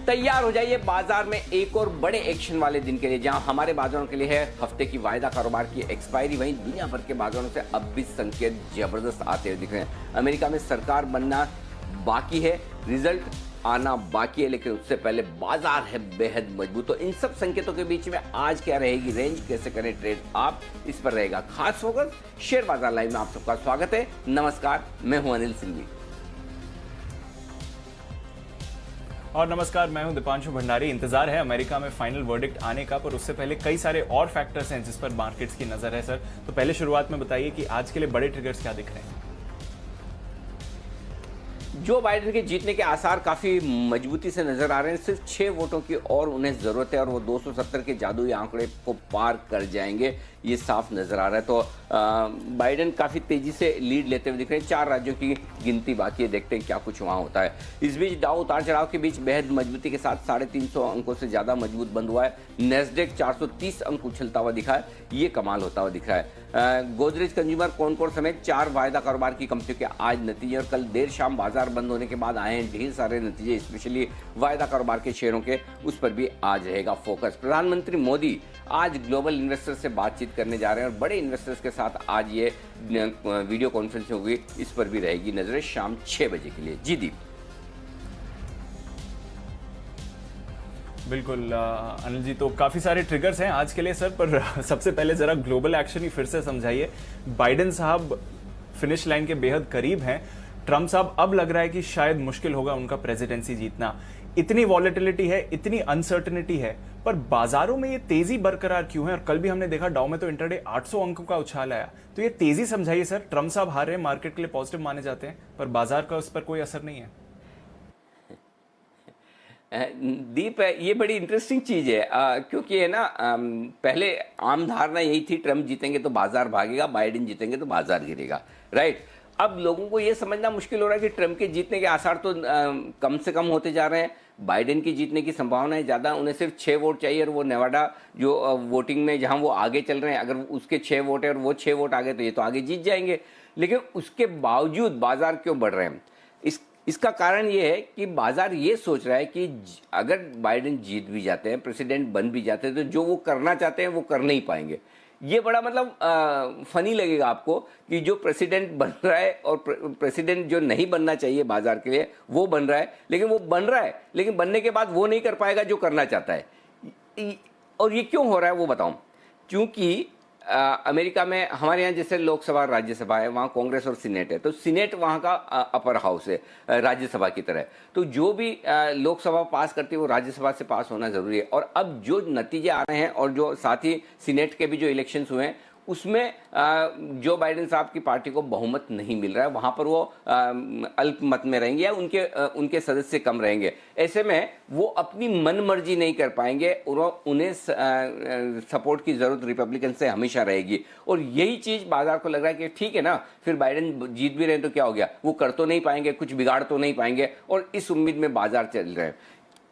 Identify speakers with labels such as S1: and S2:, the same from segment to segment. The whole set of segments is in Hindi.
S1: तैयार हो जाइए बाजार में एक और बड़े एक्शन वाले दिन के लिए, जहां हमारे बाजारों के लिए है हफ्ते की वायदा कारोबार की एक्सपायरी। वहीं दुनिया भर के बाजारों से अब भी संकेत जबरदस्त आते हुए दिख रहे हैं। अमेरिका में सरकार बनना बाकी है, रिजल्ट आना बाकी है, लेकिन उससे पहले बाजार है बेहद मजबूत। तो इन सब संकेतों के बीच में आज क्या रहेगी रेंज, कैसे करें ट्रेड, आप इस पर रहेगा खास फोकस। शेयर बाजार लाइव में आप सबका स्वागत है। नमस्कार, मैं हूं अनिल सिंघवी।
S2: और नमस्कार, मैं हूं दीपांशु भंडारी। इंतजार है अमेरिका में फाइनल वर्डिक्ट आने का, पर उससे पहले कई सारे और फैक्टर्स हैं जिस पर मार्केट्स की नजर है सर। तो पहले शुरुआत में बताइए कि आज के लिए बड़े ट्रिगर्स क्या दिख रहे हैं।
S1: जो बाइडेन के जीतने के आसार काफी मजबूती से नजर आ रहे हैं। सिर्फ 6 वोटों की और उन्हें जरूरत है और वो 270 के जादुई आंकड़े को पार कर जाएंगे, ये साफ नजर आ रहा है। तो बाइडेन काफी तेजी से लीड लेते हुए दिख रहे हैं। 4 राज्यों की गिनती बाकी है, देखते हैं क्या कुछ वहां होता है। इस बीच डाउ उतार चढ़ाव के बीच बेहद मजबूती के साथ 350 अंकों से ज्यादा मजबूत बंद हुआ है। नेस्डेक 430 अंक उछलता हुआ दिखा है, ये कमाल होता हुआ दिख रहा है। गोदरेज कंज्यूमर, कॉनकोर समेत 4 वायदा कारोबार की कंपनियों के आज नतीजे, और कल देर शाम बाजार बंद होने के बाद आए हैं ढेर सारे नतीजे, स्पेशली वायदा कारोबार के शेयरों के, उस पर भी आज रहेगा फोकस। प्रधानमंत्री मोदी आज ग्लोबल इन्वेस्टर्स से बातचीत करने जा रहे हैं और बड़े इन्वेस्टर्स के साथ आज ये वीडियो कॉन्फ्रेंसिंग होगी, इस पर भी रहेगी नजरें शाम 6 बजे के लिए। जी दीप।
S2: बिल्कुल अनिल जी, तो काफी सारे ट्रिगर्स हैं आज के लिए सर, पर सबसे पहले जरा ग्लोबल एक्शन ही फिर से समझाइए। बाइडेन साहब फिनिश लाइन के बेहद करीब हैं। ट्रम्प साहब अब लग रहा है कि शायद मुश्किल होगा उनका प्रेसिडेंसी जीतना। इतनी वॉलेटिलिटी है, इतनी अनसर्टेनिटी है, पर बाजारों में ये तेजी बरकरार क्यों है? और कल भी हमने देखा डाउ में तो इंटरडे 800 अंकों का उछाल आया। तो ये तेजी समझाइए सर। ट्रम्प साहब हार रहे हैं, मार्केट के लिए पॉजिटिव माने जाते हैं, पर बाजार का उस पर कोई असर नहीं है।
S1: दीप, ये बड़ी इंटरेस्टिंग चीज है, क्योंकि है ना, पहले आम धारणा यही थी ट्रम्प जीतेंगे तो बाजार भागेगा, बाइडेन जीतेंगे तो बाजार गिरेगा, राइट। अब लोगों को ये समझना मुश्किल हो रहा है कि ट्रम्प के जीतने के आसार तो कम से कम होते जा रहे हैं, बाइडेन की जीतने की संभावना है ज़्यादा। उन्हें सिर्फ 6 वोट चाहिए, और वो नेवाडा जो वोटिंग में जहां वो आगे चल रहे हैं, अगर उसके 6 वोट है और वो 6 वोट आ गए तो ये तो आगे जीत जाएंगे। लेकिन उसके बावजूद बाजार क्यों बढ़ रहे हैं? इसका कारण ये है कि बाजार ये सोच रहा है कि अगर बाइडेन जीत भी जाते हैं, प्रेसिडेंट बन भी जाते हैं, तो जो वो करना चाहते हैं वो कर नहीं पाएंगे। ये बड़ा मतलब फनी लगेगा आपको कि जो प्रेसिडेंट बन रहा है और प्रेसिडेंट जो नहीं बनना चाहिए बाजार के लिए वो बन रहा है, लेकिन वो बन रहा है, लेकिन बनने के बाद वो नहीं कर पाएगा जो करना चाहता है। और ये क्यों हो रहा है वो बताऊं। क्योंकि अमेरिका में हमारे यहाँ जैसे लोकसभा और राज्यसभा है, वहाँ कांग्रेस और सीनेट है। तो सीनेट वहाँ का अपर हाउस है, राज्यसभा की तरह। तो जो भी लोकसभा पास करती है वो राज्यसभा से पास होना जरूरी है। और अब जो नतीजे आ रहे हैं और जो साथ ही सीनेट के भी जो इलेक्शंस हुए हैं, उसमें जो बाइडेन साहब की पार्टी को बहुमत नहीं मिल रहा है, वहां पर वो अल्पमत में रहेंगे या उनके सदस्य कम रहेंगे। ऐसे में वो अपनी मनमर्जी नहीं कर पाएंगे और उन्हें सपोर्ट की जरूरत रिपब्लिकन से हमेशा रहेगी। और यही चीज बाजार को लग रहा है कि ठीक है ना, फिर बाइडेन जीत भी रहे तो क्या हो गया, वो कर तो नहीं पाएंगे, कुछ बिगाड़ तो नहीं पाएंगे, और इस उम्मीद में बाजार चल रहे हैं।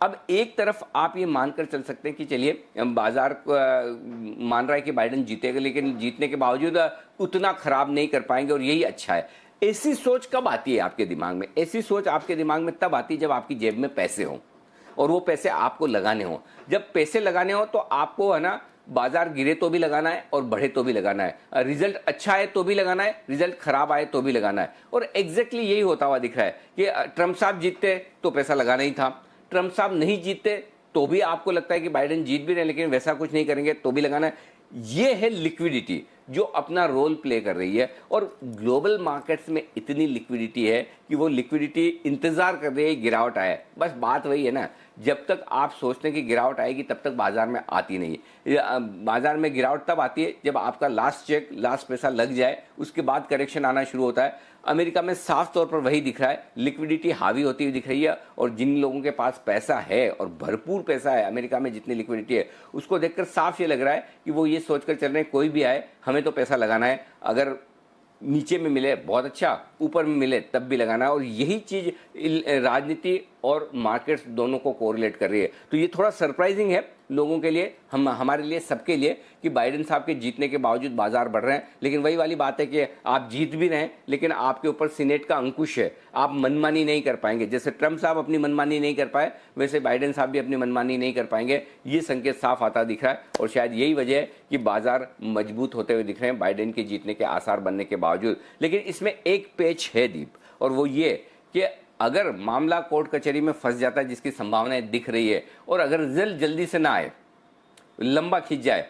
S1: अब एक तरफ आप ये मानकर चल सकते हैं कि चलिए बाजार मान रहा है कि बाइडेन जीतेगा, लेकिन जीतने के बावजूद उतना खराब नहीं कर पाएंगे और यही अच्छा है। ऐसी सोच कब आती है आपके दिमाग में? ऐसी सोच आपके दिमाग में तब आती है जब आपकी जेब में पैसे हों और वो पैसे आपको लगाने हों। जब पैसे लगाने हो तो आपको है ना, बाजार गिरे तो भी लगाना है और बढ़े तो भी लगाना है, रिजल्ट अच्छा है तो भी लगाना है, रिजल्ट खराब आए तो भी लगाना है। और एग्जैक्टली यही होता हुआ दिख रहा है कि ट्रम्प साहब जीतते तो पैसा लगाना ही था, ट्रम्प साहब नहीं जीतते तो भी आपको लगता है कि बाइडेन जीत भी रहे लेकिन वैसा कुछ नहीं करेंगे तो भी लगाना है। ये है लिक्विडिटी जो अपना रोल प्ले कर रही है। और ग्लोबल मार्केट्स में इतनी लिक्विडिटी है कि वो लिक्विडिटी इंतजार कर रही है गिरावट आए। बस बात वही है ना, जब तक आप सोचते हैं कि गिरावट आएगी तब तक बाजार में आती नहीं है। बाजार में गिरावट तब आती है जब आपका लास्ट चेक, लास्ट पैसा लग जाए, उसके बाद करेक्शन आना शुरू होता है। अमेरिका में साफ तौर पर वही दिख रहा है, लिक्विडिटी हावी होती हुई दिख रही है। और जिन लोगों के पास पैसा है और भरपूर पैसा है, अमेरिका में जितनी लिक्विडिटी है, उसको देखकर साफ ये लग रहा है कि वो ये सोचकर चल रहे हैं कोई भी आए हमें तो पैसा लगाना है, अगर नीचे में मिले बहुत अच्छा, ऊपर में मिले तब भी लगाना है। और यही चीज राजनीति और मार्केट्स दोनों को कोरिलेट कर रही है। तो ये थोड़ा सरप्राइजिंग है लोगों के लिए, हमारे लिए, सबके लिए, कि बाइडेन साहब के जीतने के बावजूद बाजार बढ़ रहे हैं। लेकिन वही वाली बात है कि आप जीत भी रहे हैं लेकिन आपके ऊपर सीनेट का अंकुश है, आप मनमानी नहीं कर पाएंगे। जैसे ट्रंप साहब अपनी मनमानी नहीं कर पाए वैसे बाइडेन साहब भी अपनी मनमानी नहीं कर पाएंगे। ये संकेत साफ आता दिख रहा है और शायद यही वजह है कि बाजार मजबूत होते हुए दिख रहे हैं बाइडेन के जीतने के आसार बनने के बावजूद। लेकिन इसमें एक पेच है दीप, और वो ये कि अगर मामला कोर्ट कचहरी में फंस जाता है, जिसकी संभावनाएं दिख रही है, और अगर रिजल्ट जल्दी से ना आए, लंबा खिंच जाए,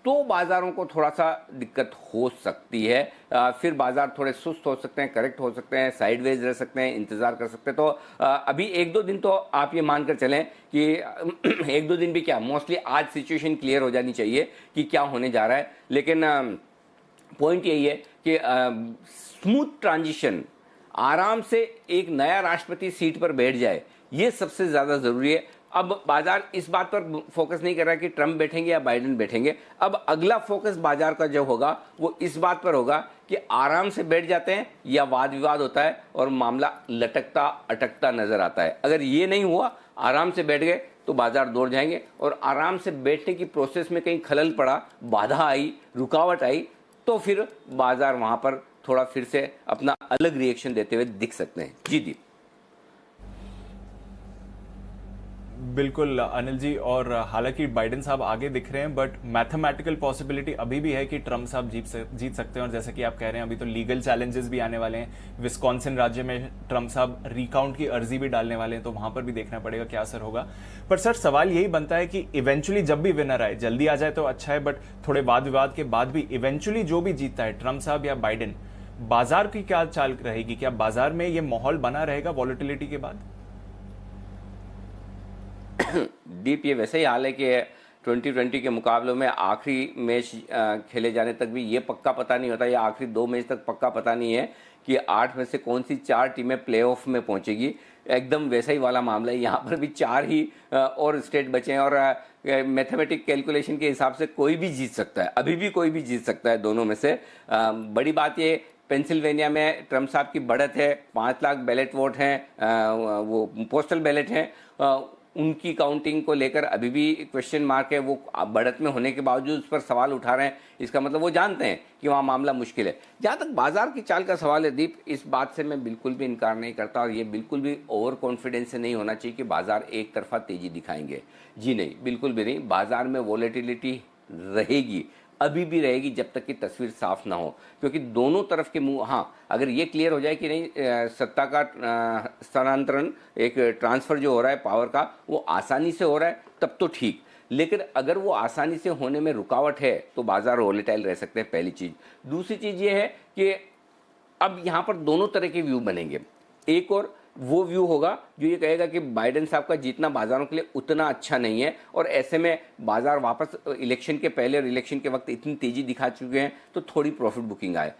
S1: तो बाजारों को थोड़ा सा दिक्कत हो सकती है। फिर बाजार थोड़े सुस्त हो सकते हैं, करेक्ट हो सकते हैं, साइडवेज रह सकते हैं, इंतजार कर सकते हैं। तो अभी एक दो दिन तो आप ये मानकर चलें कि एक दो दिन भी क्या, मोस्टली आज सिचुएशन क्लियर हो जानी चाहिए कि क्या होने जा रहा है। लेकिन पॉइंट यही है कि स्मूथ ट्रांजिशन, आराम से एक नया राष्ट्रपति सीट पर बैठ जाए, ये सबसे ज्यादा जरूरी है। अब बाजार इस बात पर फोकस नहीं कर रहा कि ट्रंप बैठेंगे या बाइडेन बैठेंगे। अब अगला फोकस बाजार का जो होगा वो इस बात पर होगा कि आराम से बैठ जाते हैं या वाद विवाद होता है और मामला लटकता अटकता नजर आता है। अगर ये नहीं हुआ, आराम से बैठ गए, तो बाजार दौड़ जाएंगे। और आराम से बैठने की प्रोसेस में कहीं खलल पड़ा, बाधा आई, रुकावट आई, तो फिर बाजार वहां पर थोड़ा फिर से अपना अलग रिएक्शन देते हुए दिख सकते हैं। जी दीप।
S2: बिल्कुल अनिल जी, और हालांकि बाइडेन साहब आगे दिख रहे हैं, बट मैथमेटिकल पॉसिबिलिटी अभी भी है कि ट्रंप साहब जीत सकते हैं। और जैसे कि आप कह रहे हैं, अभी तो लीगल चैलेंजेस भी आने वाले हैं। विस्कॉन्सिन राज्य में ट्रंप साहब रिकाउंट की अर्जी भी डालने वाले हैं, तो वहां पर भी देखना पड़ेगा क्या असर होगा। पर सर, सवाल यही बनता है कि इवेंचुअली जब भी विनर आए, जल्दी आ जाए तो अच्छा है, बट थोड़े वाद विवाद के बाद भी इवेंचुअली जो भी जीतता है, ट्रंप साहब या बाइडेन, बाजार की क्या चाल रहेगी? क्या बाजार में ये माहौल बना रहेगा वॉलेटिलिटी के बाद?
S1: दीप, ये वैसे ही हाल है कि 2020 के मुकाबलों में आखिरी मैच खेले जाने तक भी ये पक्का पता नहीं होता, या आखिरी 2 मैच तक पक्का पता नहीं है कि 8 में से कौन सी 4 टीमें प्लेऑफ में पहुंचेगी। एकदम वैसा ही वाला मामला है। यहाँ पर भी 4 ही और स्टेट बचे हैं, और मैथमेटिक कैलकुलेशन के हिसाब से कोई भी जीत सकता है, अभी भी कोई भी जीत सकता है दोनों में से। बड़ी बात ये, पेंसिल्वेनिया में ट्रंप साहब की बढ़त है, 5 लाख बैलेट वोट हैं, वो पोस्टल बैलेट हैं, उनकी काउंटिंग को लेकर अभी भी क्वेश्चन मार्क है। वो बढ़त में होने के बावजूद उस पर सवाल उठा रहे हैं, इसका मतलब वो जानते हैं कि वहाँ मामला मुश्किल है। जहाँ तक बाजार की चाल का सवाल है दीप, इस बात से मैं बिल्कुल भी इनकार नहीं करता, और ये बिल्कुल भी ओवर कॉन्फिडेंस से नहीं होना चाहिए कि बाजार एक तरफा तेजी दिखाएंगे। जी नहीं, बिल्कुल भी नहीं। बाजार में वॉलेटिलिटी रहेगी, अभी भी रहेगी, जब तक कि तस्वीर साफ ना हो। क्योंकि दोनों तरफ के मुंह, हाँ, अगर ये क्लियर हो जाए कि नहीं, सत्ता का स्थानांतरण, एक ट्रांसफर जो हो रहा है पावर का, वो आसानी से हो रहा है, तब तो ठीक। लेकिन अगर वो आसानी से होने में रुकावट है तो बाजार वोलेटाइल रह सकते हैं, पहली चीज। दूसरी चीज ये है कि अब यहाँ पर दोनों तरह के व्यू बनेंगे। एक और वो व्यू होगा जो ये कहेगा कि बाइडेन साहब का जीतना बाजारों के लिए उतना अच्छा नहीं है, और ऐसे में बाजार वापस इलेक्शन के पहले और इलेक्शन के वक्त इतनी तेजी दिखा चुके हैं, तो थोड़ी प्रॉफिट बुकिंग आए।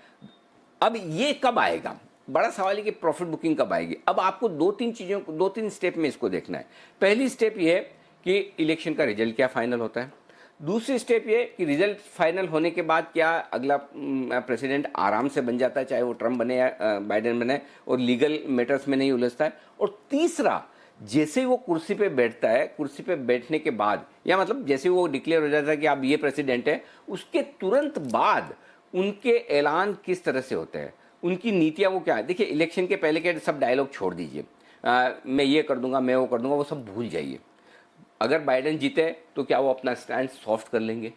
S1: अब ये कब आएगा, बड़ा सवाल है कि प्रॉफिट बुकिंग कब आएगी। अब आपको 2-3 स्टेप में इसको देखना है। पहली स्टेप ये है कि इलेक्शन का रिजल्ट क्या फाइनल होता है। दूसरी स्टेप ये कि रिजल्ट फाइनल होने के बाद क्या अगला प्रेसिडेंट आराम से बन जाता है, चाहे वो ट्रंप बने या बाइडेन बने, और लीगल मैटर्स में नहीं उलझता है। और तीसरा, जैसे ही वो कुर्सी पे बैठता है, कुर्सी पे बैठने के बाद, या मतलब जैसे वो डिक्लेयर हो जाता है कि आप ये प्रेसिडेंट है, उसके तुरंत बाद उनके ऐलान किस तरह से होते हैं, उनकी नीतियां वो क्या है। देखिए, इलेक्शन के पहले के सब डायलॉग छोड़ दीजिए, मैं ये कर दूंगा, मैं वो कर दूंगा, वो सब भूल जाइए। अगर बाइडेन जीते तो क्या वो अपना स्टैंड सॉफ्ट कर लेंगे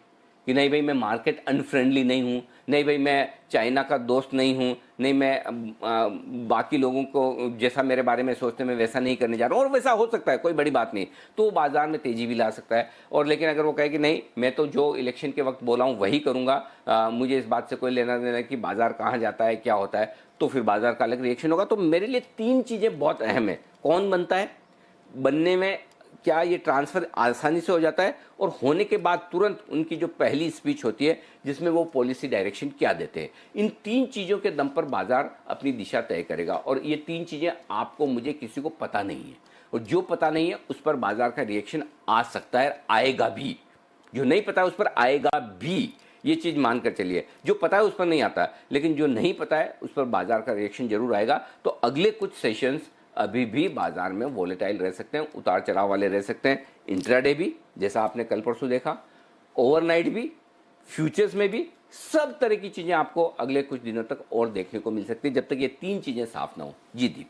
S1: कि नहीं भाई, मैं मार्केट अनफ्रेंडली नहीं हूँ, नहीं भाई मैं चाइना का दोस्त नहीं हूँ, नहीं मैं बाकी लोगों को जैसा मेरे बारे में सोचते हैं मैं वैसा नहीं करने जा रहा हूँ, और वैसा हो सकता है, कोई बड़ी बात नहीं, तो वो बाजार में तेजी भी ला सकता है। और लेकिन अगर वो कहे कि नहीं, मैं तो जो इलेक्शन के वक्त बोला हूँ वही करूँगा, मुझे इस बात से कोई लेना देना कि बाजार कहाँ जाता है, क्या होता है, तो फिर बाजार का अलग रिएक्शन होगा। तो मेरे लिए 3 चीज़ें बहुत अहम है। कौन बनता है, बनने में क्या ये ट्रांसफर आसानी से हो जाता है, और होने के बाद तुरंत उनकी जो पहली स्पीच होती है जिसमें वो पॉलिसी डायरेक्शन क्या देते हैं। इन 3 चीज़ों के दम पर बाजार अपनी दिशा तय करेगा, और ये 3 चीज़ें आपको मुझे किसी को पता नहीं है, और जो पता नहीं है उस पर बाजार का रिएक्शन आ सकता है, आएगा भी। जो नहीं पता है उस पर आएगा भी, ये चीज़ मानकर चलिए। जो पता है उस पर नहीं आता, लेकिन जो नहीं पता है उस पर बाजार का रिएक्शन जरूर आएगा। तो अगले कुछ सेशंस अभी भी बाजार में वोलेटाइल रह सकते हैं, उतार चढ़ाव वाले रह सकते हैं। इंट्राडे भी, जैसा आपने कल परसों देखा, ओवरनाइट भी, फ्यूचर्स में भी, सब तरह की चीजें आपको अगले कुछ दिनों तक और देखने को मिल सकती है, जब तक ये तीन चीजें साफ ना हो। जी दीप।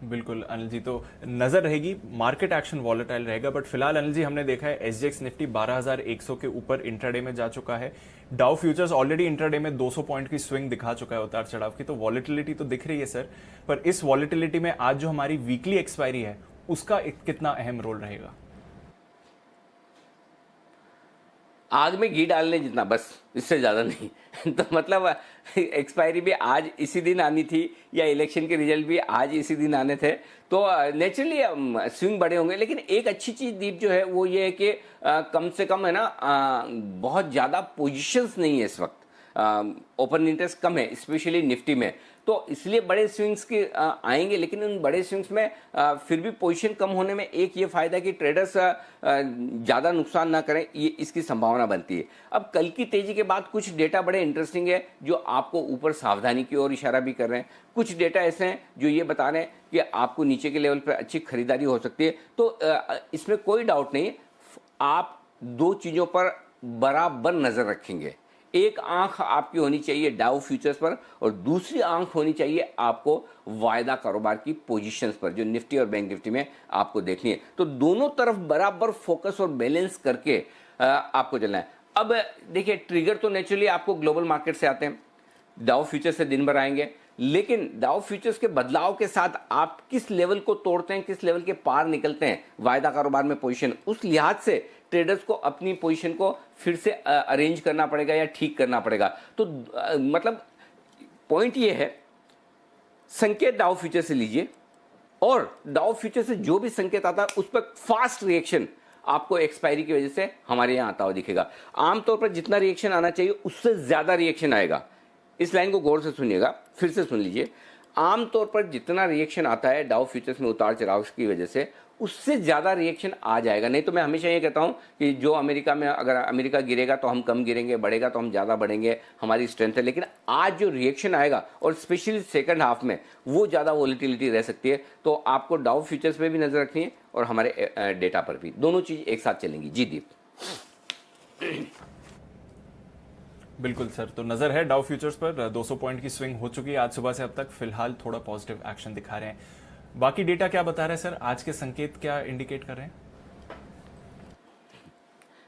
S2: बिल्कुल अनिल जी, तो नजर रहेगी, मार्केट एक्शन वॉलेटाइल रहेगा, बट फिलहाल अनिल जी हमने देखा है एसजीएक्स निफ्टी 12,100 के ऊपर इंट्राडे में जा चुका है। डाउ फ्यूचर्स ऑलरेडी इंट्राडे में 200 पॉइंट की स्विंग दिखा चुका है उतार चढ़ाव की, तो वॉलेटिलिटी तो दिख रही है सर, पर इस वॉलेटिलिटी में आज जो हमारी वीकली एक्सपायरी है उसका कितना अहम रोल रहेगा?
S1: आग में घी डालने जितना, बस, इससे ज़्यादा नहीं। तो मतलब एक्सपायरी भी आज इसी दिन आनी थी या इलेक्शन के रिजल्ट भी आज इसी दिन आने थे, तो नेचुरली स्विंग बड़े होंगे। लेकिन एक अच्छी चीज़ दीप जो है वो ये है कि कम से कम है ना, बहुत ज़्यादा पोजीशंस नहीं है इस वक्त, ओपन इंटरेस्ट कम है स्पेशली निफ्टी में, तो इसलिए बड़े स्विंग्स के आएंगे। लेकिन उन बड़े स्विंग्स में फिर भी पोजीशन कम होने में एक ये फायदा कि ट्रेडर्स ज़्यादा नुकसान ना करें, ये इसकी संभावना बनती है। अब कल की तेजी के बाद कुछ डेटा बड़े इंटरेस्टिंग है जो आपको ऊपर सावधानी की ओर इशारा भी कर रहे हैं। कुछ डेटा ऐसे हैं जो ये बता रहे हैं कि आपको नीचे के लेवल पर अच्छी खरीदारी हो सकती है। तो इसमें कोई डाउट नहीं है, आप दो चीज़ों पर बराबर नज़र रखेंगे। एक आंख आपकी होनी चाहिए डाउ फ्यूचर्स पर और दूसरी आंख होनी चाहिए आपको वायदा कारोबार की पोजीशंस पर, जो निफ्टी और बैंक निफ्टी में आपको देखनी है। तो दोनों तरफ बराबर फोकस और बैलेंस करके आपको चलना है। अब देखिए, ट्रिगर तो नेचुरली आपको ग्लोबल मार्केट से आते हैं, डाउ फ्यूचर्स से दिन भर आएंगे, लेकिन डाउ फ्यूचर्स के बदलाव के साथ आप किस लेवल को तोड़ते हैं, किस लेवल के पार निकलते हैं वायदा कारोबार में पोजीशन, उस लिहाज से ट्रेडर्स को अपनी पोजीशन को फिर से अरेंज करना पड़ेगा या ठीक करना पड़ेगा। तो मतलब पॉइंट ये है, संकेत डाउ फ्यूचर से लीजिए और डाउ फ्यूचर से जो भी संकेत आता है उस पर फास्ट रिएक्शन आपको एक्सपायरी की वजह से हमारे यहाँ आता हुआ दिखेगा। आमतौर पर जितना रिएक्शन आना चाहिए उससे ज्यादा रिएक्शन आएगा। इस लाइन को गौर से सुनिएगा, फिर से सुन लीजिए। आमतौर पर जितना रिएक्शन आता है डाउ फ्यूचर्स में उतार चढ़ाव की वजह से, उससे ज्यादा रिएक्शन आ जाएगा। नहीं तो मैं हमेशा ये कहता हूं कि जो अमेरिका में, अगर अमेरिका गिरेगा तो हम कम गिरेंगे, बढ़ेगा तो हम ज्यादा बढ़ेंगे, हमारी स्ट्रेंथ है। लेकिन आज जो रिएक्शन आएगा और स्पेशली सेकंड हाफ में वो ज्यादा वोलेटिलिटी रह सकती है। तो आपको डाउ फ्यूचर्स पे भी नजर रखनी है और हमारे डेटा पर भी, दोनों चीज एक साथ चलेंगी। जी दीप।
S2: बिल्कुल सर, तो नजर है डाउ फ्यूचर्स पर 200 पॉइंट की स्विंग हो चुकी है आज सुबह से अब तक, फिलहाल थोड़ा पॉजिटिव एक्शन दिखा रहे हैं। बाकी डेटा क्या बता रहे हैं सर, आज के संकेत क्या इंडिकेट कर रहे हैं?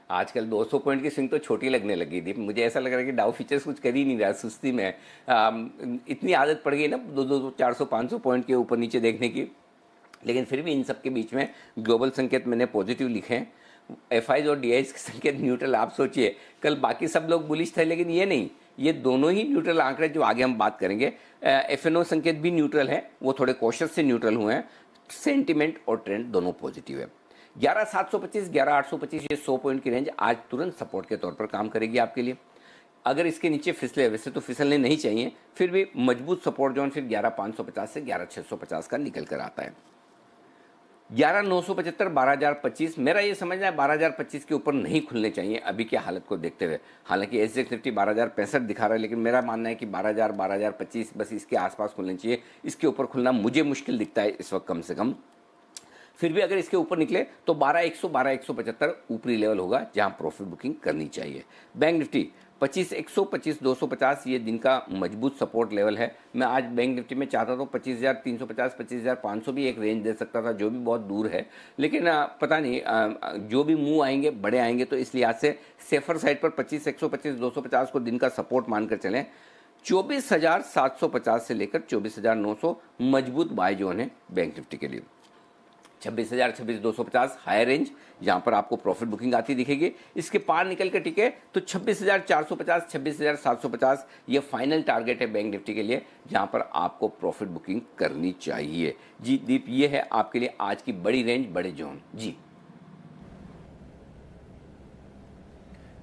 S1: आजकल 200 पॉइंट की स्विंग तो छोटी लगने लगी थी, मुझे ऐसा लग रहा है कि डाउ फीचर्स कुछ कर ही नहीं रहा, सुस्ती में इतनी आदत पड़ गई ना 200 400 500 पॉइंट के ऊपर नीचे देखने की। लेकिन फिर भी इन सब के बीच में ग्लोबल संकेत मैंने पॉजिटिव लिखे हैं, एफआईज और डीआईज के संकेत न्यूट्रल। आप सोचिए, कल बाकी सब लोग बुलिश थे लेकिन ये नहीं, ये दोनों ही न्यूट्रल आंकड़े जो आगे हम बात करेंगे। एफएनओ संकेत भी न्यूट्रल है, वो थोड़े कॉशियस से न्यूट्रल हुए हैं। सेंटिमेंट और ट्रेंड दोनों पॉजिटिव है। 11,725 11,825 ये 100 पॉइंट की रेंज आज तुरंत सपोर्ट के तौर पर काम करेगी आपके लिए। अगर इसके नीचे फिसले, वैसे तो फिसलने नहीं चाहिए, फिर भी मजबूत सपोर्ट जोन फिर 11,550 से 11,650 का निकल कर आता है। 11,975 12,025, मेरा ये समझना है 12,025 के ऊपर नहीं खुलने चाहिए अभी की हालत को देखते हुए। हालांकि एसजेक्स निफ्टी 12,065 दिखा रहा है, लेकिन मेरा मानना है कि 12,000 12,025 बस इसके आसपास खुलने चाहिए। इसके ऊपर खुलना मुझे मुश्किल दिखता है इस वक्त कम से कम। फिर भी अगर इसके ऊपर निकले तो 12,100 12,175 ऊपरी लेवल होगा जहां प्रॉफिट बुकिंग करनी चाहिए। बैंक निफ्टी 25,100 25,250 ये दिन का मजबूत सपोर्ट लेवल है। मैं आज बैंक निफ्टी में चाहता था 25,350 25,500 भी एक रेंज दे सकता था, जो भी बहुत दूर है, लेकिन पता नहीं जो भी मूव आएंगे बड़े आएंगे, तो इस लिहाज से सेफर साइड पर 25,100 25,250 को दिन का सपोर्ट मानकर चलें। 24,750 से लेकर 24,900 मजबूत बाय जोन है बैंक निफ्टी के लिए। 26,000 26,250 हायर रेंज जहां पर आपको प्रॉफिट बुकिंग आती दिखेगी। इसके पार निकल कर टिके तो 26,450 26,750 ये फाइनल टारगेट है बैंक निफ्टी के लिए, जहां पर आपको प्रॉफिट बुकिंग करनी चाहिए। जी दीप, ये है आपके लिए आज की बड़ी रेंज, बड़े जोन। जी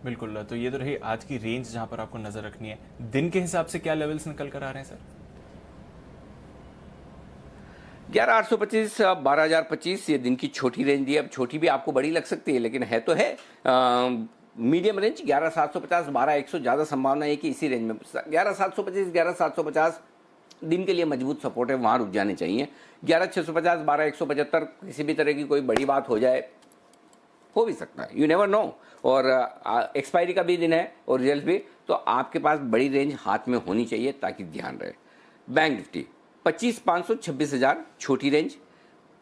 S2: बिल्कुल, तो ये तो रही आज की रेंज जहां पर आपको नजर रखनी है। दिन के हिसाब से क्या लेवल्स निकल कर आ रहे हैं सर?
S1: 11,825 12,025 ये दिन की छोटी रेंज दी है। अब छोटी भी आपको बड़ी लग सकती है, लेकिन है तो है मीडियम रेंज। 11,750 12,100 ज़्यादा संभावना है कि इसी रेंज में 11,725 11,750 दिन के लिए मजबूत सपोर्ट है, वहां रुक जाने चाहिए। 11,650, 12,175 किसी भी तरह की कोई बड़ी बात हो जाए, हो भी सकता है, यू नेवर नो। और एक्सपायरी का भी दिन है और रिजल्ट भी, तो आपके पास बड़ी रेंज हाथ में होनी चाहिए ताकि ध्यान रहे। बैंक निफ्टी 25,500 26,000 छोटी रेंज,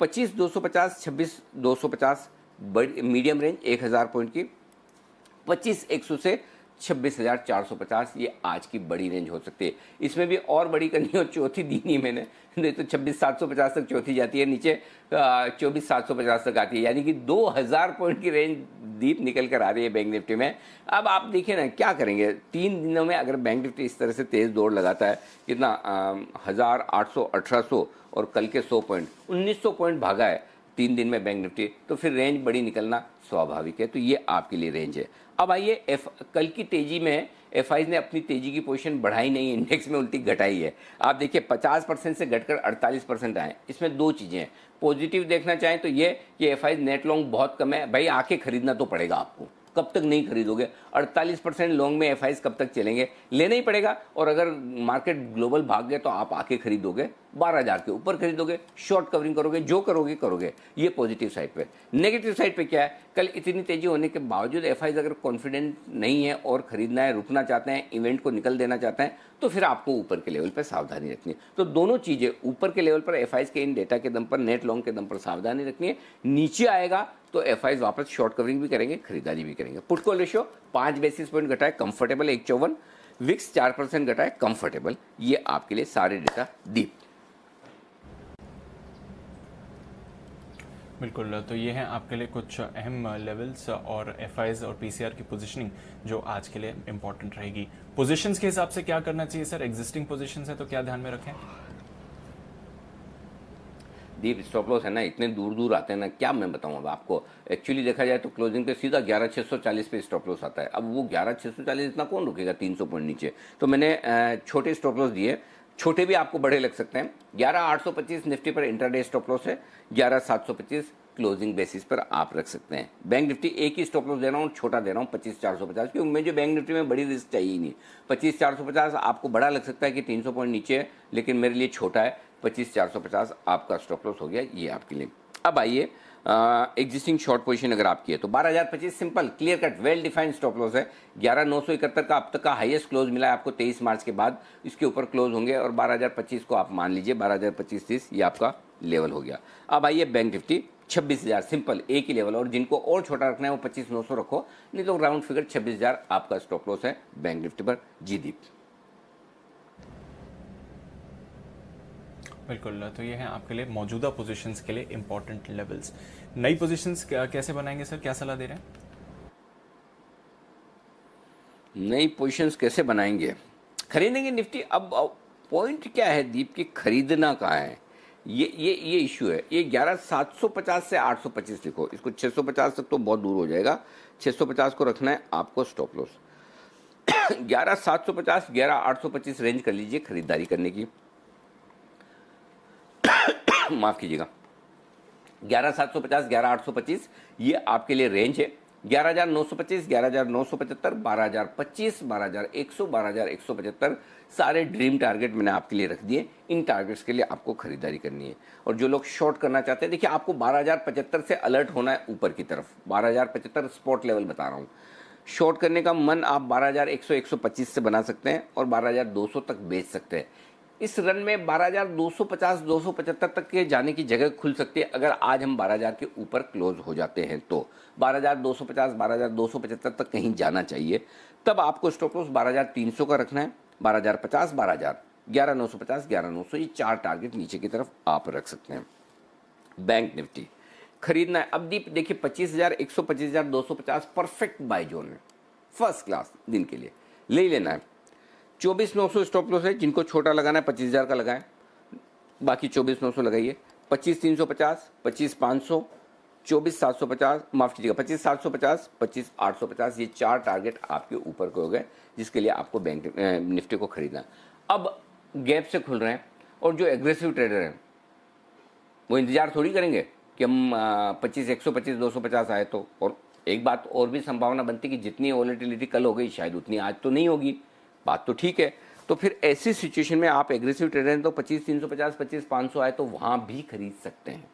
S1: 25,250 26,250 बड़ी मीडियम रेंज 1,000 पॉइंट की, 25,100 से 26,450 ये आज की बड़ी रेंज हो सकती है। इसमें भी और बड़ी करनी हो, चौथी दी नहीं मैंने, नहीं तो 26,750 तक चौथी जाती है, नीचे 24,750 तक आती है, यानी कि 2,000 पॉइंट की रेंज दीप निकल कर आ रही है बैंक निफ्टी में। अब आप देखिए ना क्या करेंगे 3 दिनों में, अगर बैंक निफ्टी इस तरह से तेज दौड़ लगाता है, कितना 1,800 1,800 और कल के 100 पॉइंट 1,900 पॉइंट भागा है 3 दिन में बैंक निफ्टी, तो फिर रेंज बड़ी निकलना स्वाभाविक है। तो ये आपके लिए रेंज है। अब आइए कल की तेजी में एफआईज ने अपनी तेजी की पोजीशन बढ़ाई नहीं, इंडेक्स में उल्टी घटाई है। आप देखिए 50% से घटकर 48% आए। इसमें दो चीजें हैं, पॉजिटिव देखना चाहें तो ये कि एफआईज नेट लॉन्ग बहुत कम है, भाई आके खरीदना तो पड़ेगा आपको, कब तक नहीं खरीदोगे? 48% लॉन्ग में एफआईज कब तक चलेंगे? लेना ही पड़ेगा। और अगर मार्केट ग्लोबल भाग गए तो आप आके खरीदोगे, 12,000 के ऊपर खरीदोगे, शॉर्ट कवरिंग करोगे, जो करोगे करोगे। ये पॉजिटिव साइड पे। नेगेटिव साइड पे क्या है, कल इतनी तेजी होने के बावजूद एफआईज अगर कॉन्फिडेंट नहीं है और खरीदना है, रुकना चाहते हैं, इवेंट को निकल देना चाहते हैं, तो फिर आपको ऊपर के लेवल पर सावधानी रखनी है। तो दोनों चीजें, ऊपर के लेवल पर एफआईज के इन डेटा के दम पर, नेट लॉन्ग के दम पर सावधानी रखनी है। नीचे आएगा तो एफआईज वापस शॉर्ट कवरिंग भी करेंगे, खरीदारी भी करेंगे। Put call ratio 5 basis point घटा है, कंफर्टेबल 1,54। विक्स 4% घटा है, कंफर्टेबल। ये आपके लिए सारे डेटा दीप।
S2: बिल्कुल, तो ये हैं आपके लिए कुछ अहम लेवल्स और एफआईज और पीसीआर की पोजीशनिंग जो आज के लिए इंपॉर्टेंट रहेगी। पोजीशंस के हिसाब से क्या करना चाहिए सर? एग्जिस्टिंग पोजीशंस है तो क्या ध्यान में रखें?
S1: दीप स्टॉप लॉस है ना, इतने दूर दूर आते हैं ना, क्या मैं बताऊं अब आपको। एक्चुअली देखा जाए तो क्लोजिंग पे सीधा 11,640 पे स्टॉप लॉस आता है। अब वो 11,640 इतना कौन रुकेगा 300 पॉइंट नीचे? तो मैंने छोटे स्टॉप लॉस दिए, छोटे भी आपको बड़े लग सकते हैं। 11,825 निफ्टी पर इंटरडे स्टॉप लॉस है, 11,725 क्लोजिंग बेसिस पर आप रख सकते हैं। बैंक निफ्टी एक ही स्टॉप लॉस दे रहा हूँ, छोटा दे रहा हूँ 25,450, क्योंकि मुझे बैंक निफ्टी में बड़ी रिस्क चाहिए ही नहीं। 25,450 आपको बड़ा लग सकता है कि 300 पॉइंट नीचे है, लेकिन मेरे लिए छोटा है। 25,450 आपका स्टॉप लॉस हो गया, ये आपके लिए। अब आइए एग्जिस्टिंग शॉर्ट पोजीशन अगर आपकी है तो 12,025 simple clear cut well defined stop loss है। 11,971 का अब तक का हाईएस्ट क्लोज मिला है आपको 23 मार्च के बाद, इसके ऊपर क्लोज होंगे और 12,025 को आप मान लीजिए 12,025-30 ये आपका लेवल हो गया। अब आइए बैंक निफ्टी 26,000 सिंपल एक ही लेवल, और जिनको और छोटा रखना है वो 25,900 रखो, नहीं तो राउंड फिगर 26,000 आपका स्टॉप लॉस है बैंक निफ्टी पर। जी दीप।
S2: बिल्कुल, तो ये है आपके लिए मौजूदा पोजीशंस के लिए इंपॉर्टेंट लेवल्स। नई पोजीशंस कैसे बनाएंगे सर, क्या सलाह दे रहे हैं?
S1: नई पोजीशंस कैसे बनाएंगे? खरीदेंगे निफ्टी। अब पॉइंट क्या है दीप की, खरीदना कहाँ है, ये इशू है। ये 11,750 से 825 लिखो, इसको 650 तक तो बहुत दूर हो जाएगा, 650 को रखना है आपको स्टॉप लॉस। 11,750 11,825 रेंज कर लीजिए खरीदारी करने की। माफ कीजिएगा, 11,750 11,825 ये आपके लिए रेंज है। 11,925 11,975 12,025 12,100 12,175 सारे ड्रीम टारगेट मैंने आपके लिए रख दिए। इन टारगेट्स के लिए आपको खरीदारी करनी है। और जो लोग शॉर्ट करना चाहते हैं, देखिए आपको 12,075 से अलर्ट होना है ऊपर की तरफ। 12,075 स्पॉट लेवल बता रहा हूँ। शॉर्ट करने का मन आप 12,100 125 से बना सकते हैं और 12,200 तक बेच सकते हैं। इस रन में 12,250 275 तक के जाने की जगह खुल सकती है अगर आज हम 12,000 के ऊपर क्लोज हो जाते हैं तो। 12,250 12,275 तक कहीं जाना चाहिए, तब आपको स्टॉप लॉस 12,300 का रखना है। 12,050 12,000 11,950 11,900 ये चार टारगेट नीचे की तरफ आप रख सकते हैं। बैंक निफ्टी खरीदना है। अब दीप देखिए 25,100 25,250 परफेक्ट बाय जोन है, फर्स्ट क्लास दिन के लिए ले ही लेना है। 24,900 स्टॉप लॉस है, जिनको छोटा लगाना है 25,000 का लगाएं, बाकी 24,900 लगाइए। 25,350 25,500 24,750 माफ कीजिएगा 25,750 25,850 ये चार टारगेट आपके ऊपर के हो गए, जिसके लिए आपको बैंक निफ्टी को खरीदना है। अब गैप से खुल रहे हैं और जो एग्रेसिव ट्रेडर हैं वो इंतजार थोड़ी करेंगे कि हम 25,125 250 आए तो। और एक बात और भी संभावना बनती कि जितनी वॉलेटिलिटी कल हो गई शायद उतनी आज तो नहीं होगी, बात तो ठीक है। तो फिर ऐसी सिचुएशन में आप एग्रेसिव ट्रेडर हैं तो 25,350, 25,500 आए तो वहां भी खरीद सकते हैं,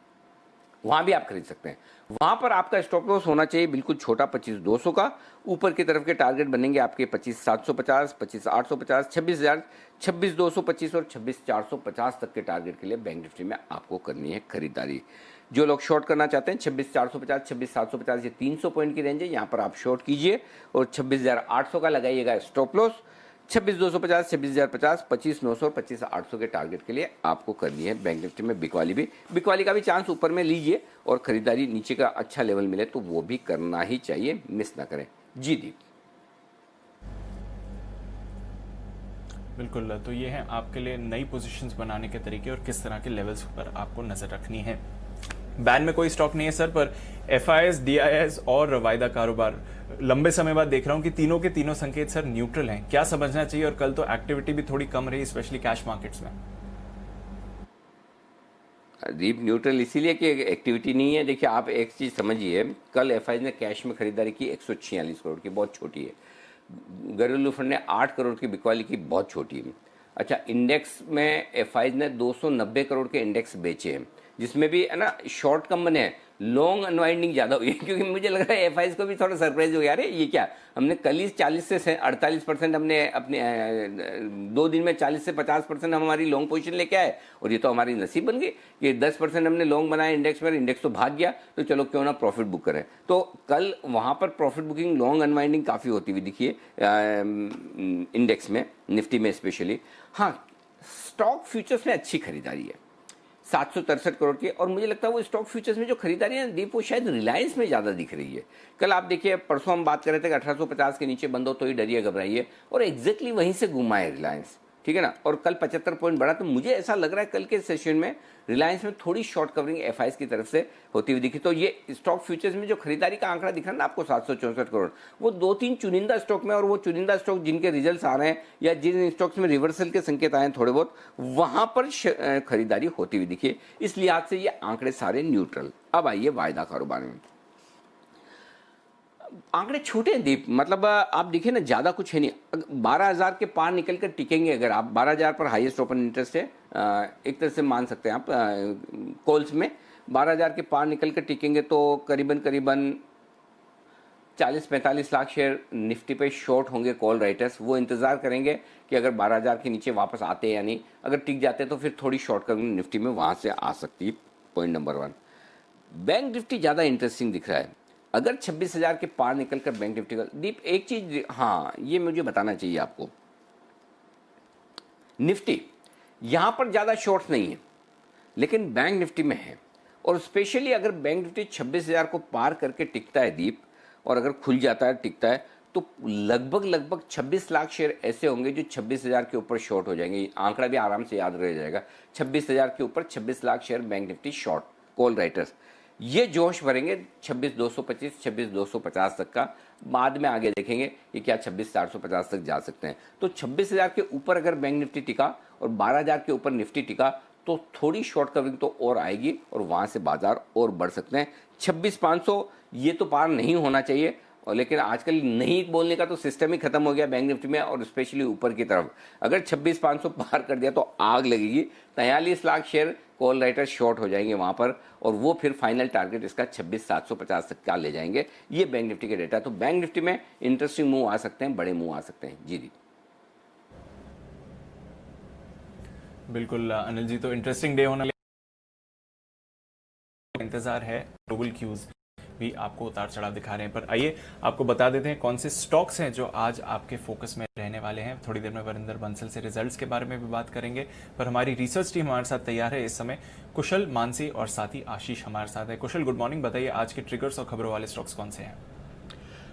S1: वहां भी आप खरीद सकते हैं। वहां पर आपका स्टॉप लॉस होना चाहिए बिल्कुल छोटा, 25,200 का। ऊपर की तरफ के टारगेट बनेंगे आपके 25,750, 25,850, 26,000, 26,225 और 26,450 तक के टारगेट के लिए बैंक निफ्टी में आपको करनी है खरीदारी। जो लोग शॉर्ट करना चाहते हैं 26,450, 26,750 ये 300 पॉइंट की रेंज है, यहाँ पर आप शॉर्ट कीजिए और 26,800 का लगाइएगा स्टॉप लॉस। 26,250, 26,050, 25,900 और 25,800 के टारगेट के लिए आपको करनी है बैंक निफ्टी में बिकवाली का भी चांस ऊपर में लीजिए और खरीदारी नीचे का अच्छा लेवल मिले तो वो भी करना ही चाहिए, मिस ना करें। जी दीप।
S2: बिल्कुल, तो ये है आपके लिए नई पोजीशंस बनाने के तरीके और किस तरह के लेवल्स पर आपको नजर रखनी है। बैन में कोई स्टॉक नहीं है सर, पर FIS, DIS और वायदा कारोबार लंबे समय बाद देख रहा हूं कि तीनों के तीनों संकेत सर न्यूट्रल हैं। क्या समझना चाहिए? और कल तो एक्टिविटी भी थोड़ी कम रही, स्पेशली कैश मार्केट्स में।
S1: दीप न्यूट्रल इसीलिए कि एक्टिविटी नहीं है। देखिए आप एक चीज़ समझिए, कल FIS ने कैश में खरीदारी की 146 करोड़ की, बहुत छोटी है। घरेलू फंड ने 8 करोड़ की बिकवाली की, बहुत छोटी है। अच्छा, इंडेक्स में FIS ने 290 करोड़ के इंडेक्स बेचे हैं, जिसमें भी है ना शॉर्ट कम बने हैं, लॉन्ग अनवाइंडिंग ज़्यादा हुई है। क्योंकि मुझे लग रहा है FIS को भी थोड़ा सरप्राइज हो गया, अरे ये क्या, हमने कल ही 40 से 48% हमने अपने 2 दिन में 40 से 50% हम हमारी लॉन्ग पोजीशन लेके आए, और ये तो हमारी नसीब बन गई कि 10% हमने लॉन्ग बनाया इंडेक्स में, इंडेक्स तो भाग गया, तो चलो क्यों ना प्रॉफिट बुक करें। तो कल वहाँ पर प्रॉफिट बुकिंग, लॉन्ग अनवाइंडिंग काफ़ी होती हुई दिखी है इंडेक्स में, निफ्टी में स्पेशली। हाँ, स्टॉक फ्यूचर्स में अच्छी खरीदारी है 763 करोड़ की, और मुझे लगता है वो स्टॉक फ्यूचर्स में जो खरीदारी है दीप, वो शायद रिलायंस में ज़्यादा दिख रही है। कल आप देखिए, परसों हम बात कर रहे थे कि 1850 के नीचे बंद हो तो ही डरिए घबराइए, और एग्जैक्टली वहीं से घुमा है रिलायंस, ठीक है ना। और कल 75 पॉइंट बढ़ा, तो मुझे ऐसा लग रहा है कल के सेशन में रिलायंस में थोड़ी शॉर्ट कवरिंग FIS की तरफ से होती हुई दिखी। तो ये स्टॉक फ्यूचर्स में जो खरीदारी का आंकड़ा दिखा ना आपको 764 करोड़, वो 2-3 चुनिंदा स्टॉक में, और वो चुनिंदा स्टॉक जिनके रिजल्ट्स आ रहे हैं या जिन स्टॉक्स में रिवर्सल के संकेत आए हैं थोड़े बहुत, वहां पर खरीदारी होती हुई दिखी। इस लिहाज से ये आंकड़े सारे न्यूट्रल। अब आइए वायदा कारोबार में। आंकड़े छोटे हैं दीप, मतलब आप देखिए ना, ज़्यादा कुछ है नहीं। 12,000 के पार निकल कर टिकेंगे अगर आप, 12,000 पर हाईएस्ट ओपन इंटरेस्ट है, एक तरह से मान सकते हैं आप कॉल्स में 12,000 के पार निकल कर टिकेंगे तो करीबन 40-45 लाख शेयर निफ्टी पे शॉर्ट होंगे कॉल राइटर्स। वो इंतज़ार करेंगे कि अगर 12,000 के नीचे वापस आते हैं या नहीं, अगर टिक जाते हैं तो फिर थोड़ी शॉर्ट कवरिंग निफ्टी में वहाँ से आ सकती है। Point number 1। बैंक निफ्टी ज़्यादा इंटरेस्टिंग दिख रहा है। अगर 26,000 के पार निकलकर बैंक निफ्टी का दीप, एक चीज हाँ ये मुझे बताना चाहिए आपको, निफ्टी यहां पर ज्यादा शॉर्ट्स नहीं है, लेकिन बैंक निफ्टी में है। और स्पेशली अगर बैंक निफ्टी 26,000 को पार करके टिकता है दीप, और अगर खुल जाता है, टिकता है, तो लगभग 26 लाख शेयर ऐसे होंगे जो 26,000 के ऊपर शॉर्ट हो जाएंगे। आंकड़ा भी आराम से याद रह जाएगा, 26,000 के ऊपर 26 lakh share bank Nifty short call writers, ये जोश भरेंगे 26,225, 26,250 तक का। बाद में आगे देखेंगे कि क्या 26,450 तक जा सकते हैं। तो 26,000 के ऊपर अगर बैंक निफ्टी टिका और 12,000 के ऊपर निफ्टी टिका तो थोड़ी शॉर्ट कवरिंग तो और आएगी, और वहां से बाजार और बढ़ सकते हैं। 26,500 ये तो पार नहीं होना चाहिए, और लेकिन आजकल नहीं बोलने का तो सिस्टम ही खत्म हो गया बैंक निफ्टी में, और स्पेशली ऊपर की तरफ अगर 26,500 पार कर दिया तो आग लगेगी। 43 lakh share call writer short हो जाएंगे वहां पर, और वो फिर फाइनल टारगेट इसका 26,750 तक का ले जाएंगे। ये बैंक निफ्टी के डेटा। तो बैंक निफ्टी में इंटरेस्टिंग मूव आ सकते हैं, बड़े मूव आ सकते हैं। जी जी
S2: बिल्कुल अनिल जी, तो इंटरेस्टिंग डे होने इंतजार है। ग्लोबल क्यूज भी आपको उतार चढ़ाव दिखा रहे हैं, पर आइए आपको बता देते हैं कौन से स्टॉक्स हैं जो आज आपके फोकस में रहने वाले हैं। थोड़ी देर में वरिंदर बंसल से रिजल्ट्स के बारे में भी बात करेंगे, पर हमारी रिसर्च टीम हमारे साथ तैयार है इस समय। कुशल, मानसी और साथ ही आशीष हमारे साथ है। कुशल, गुड मॉर्निंग, बताइए आज के ट्रिगर्स और खबरों वाले स्टॉक्स कौन से हैं?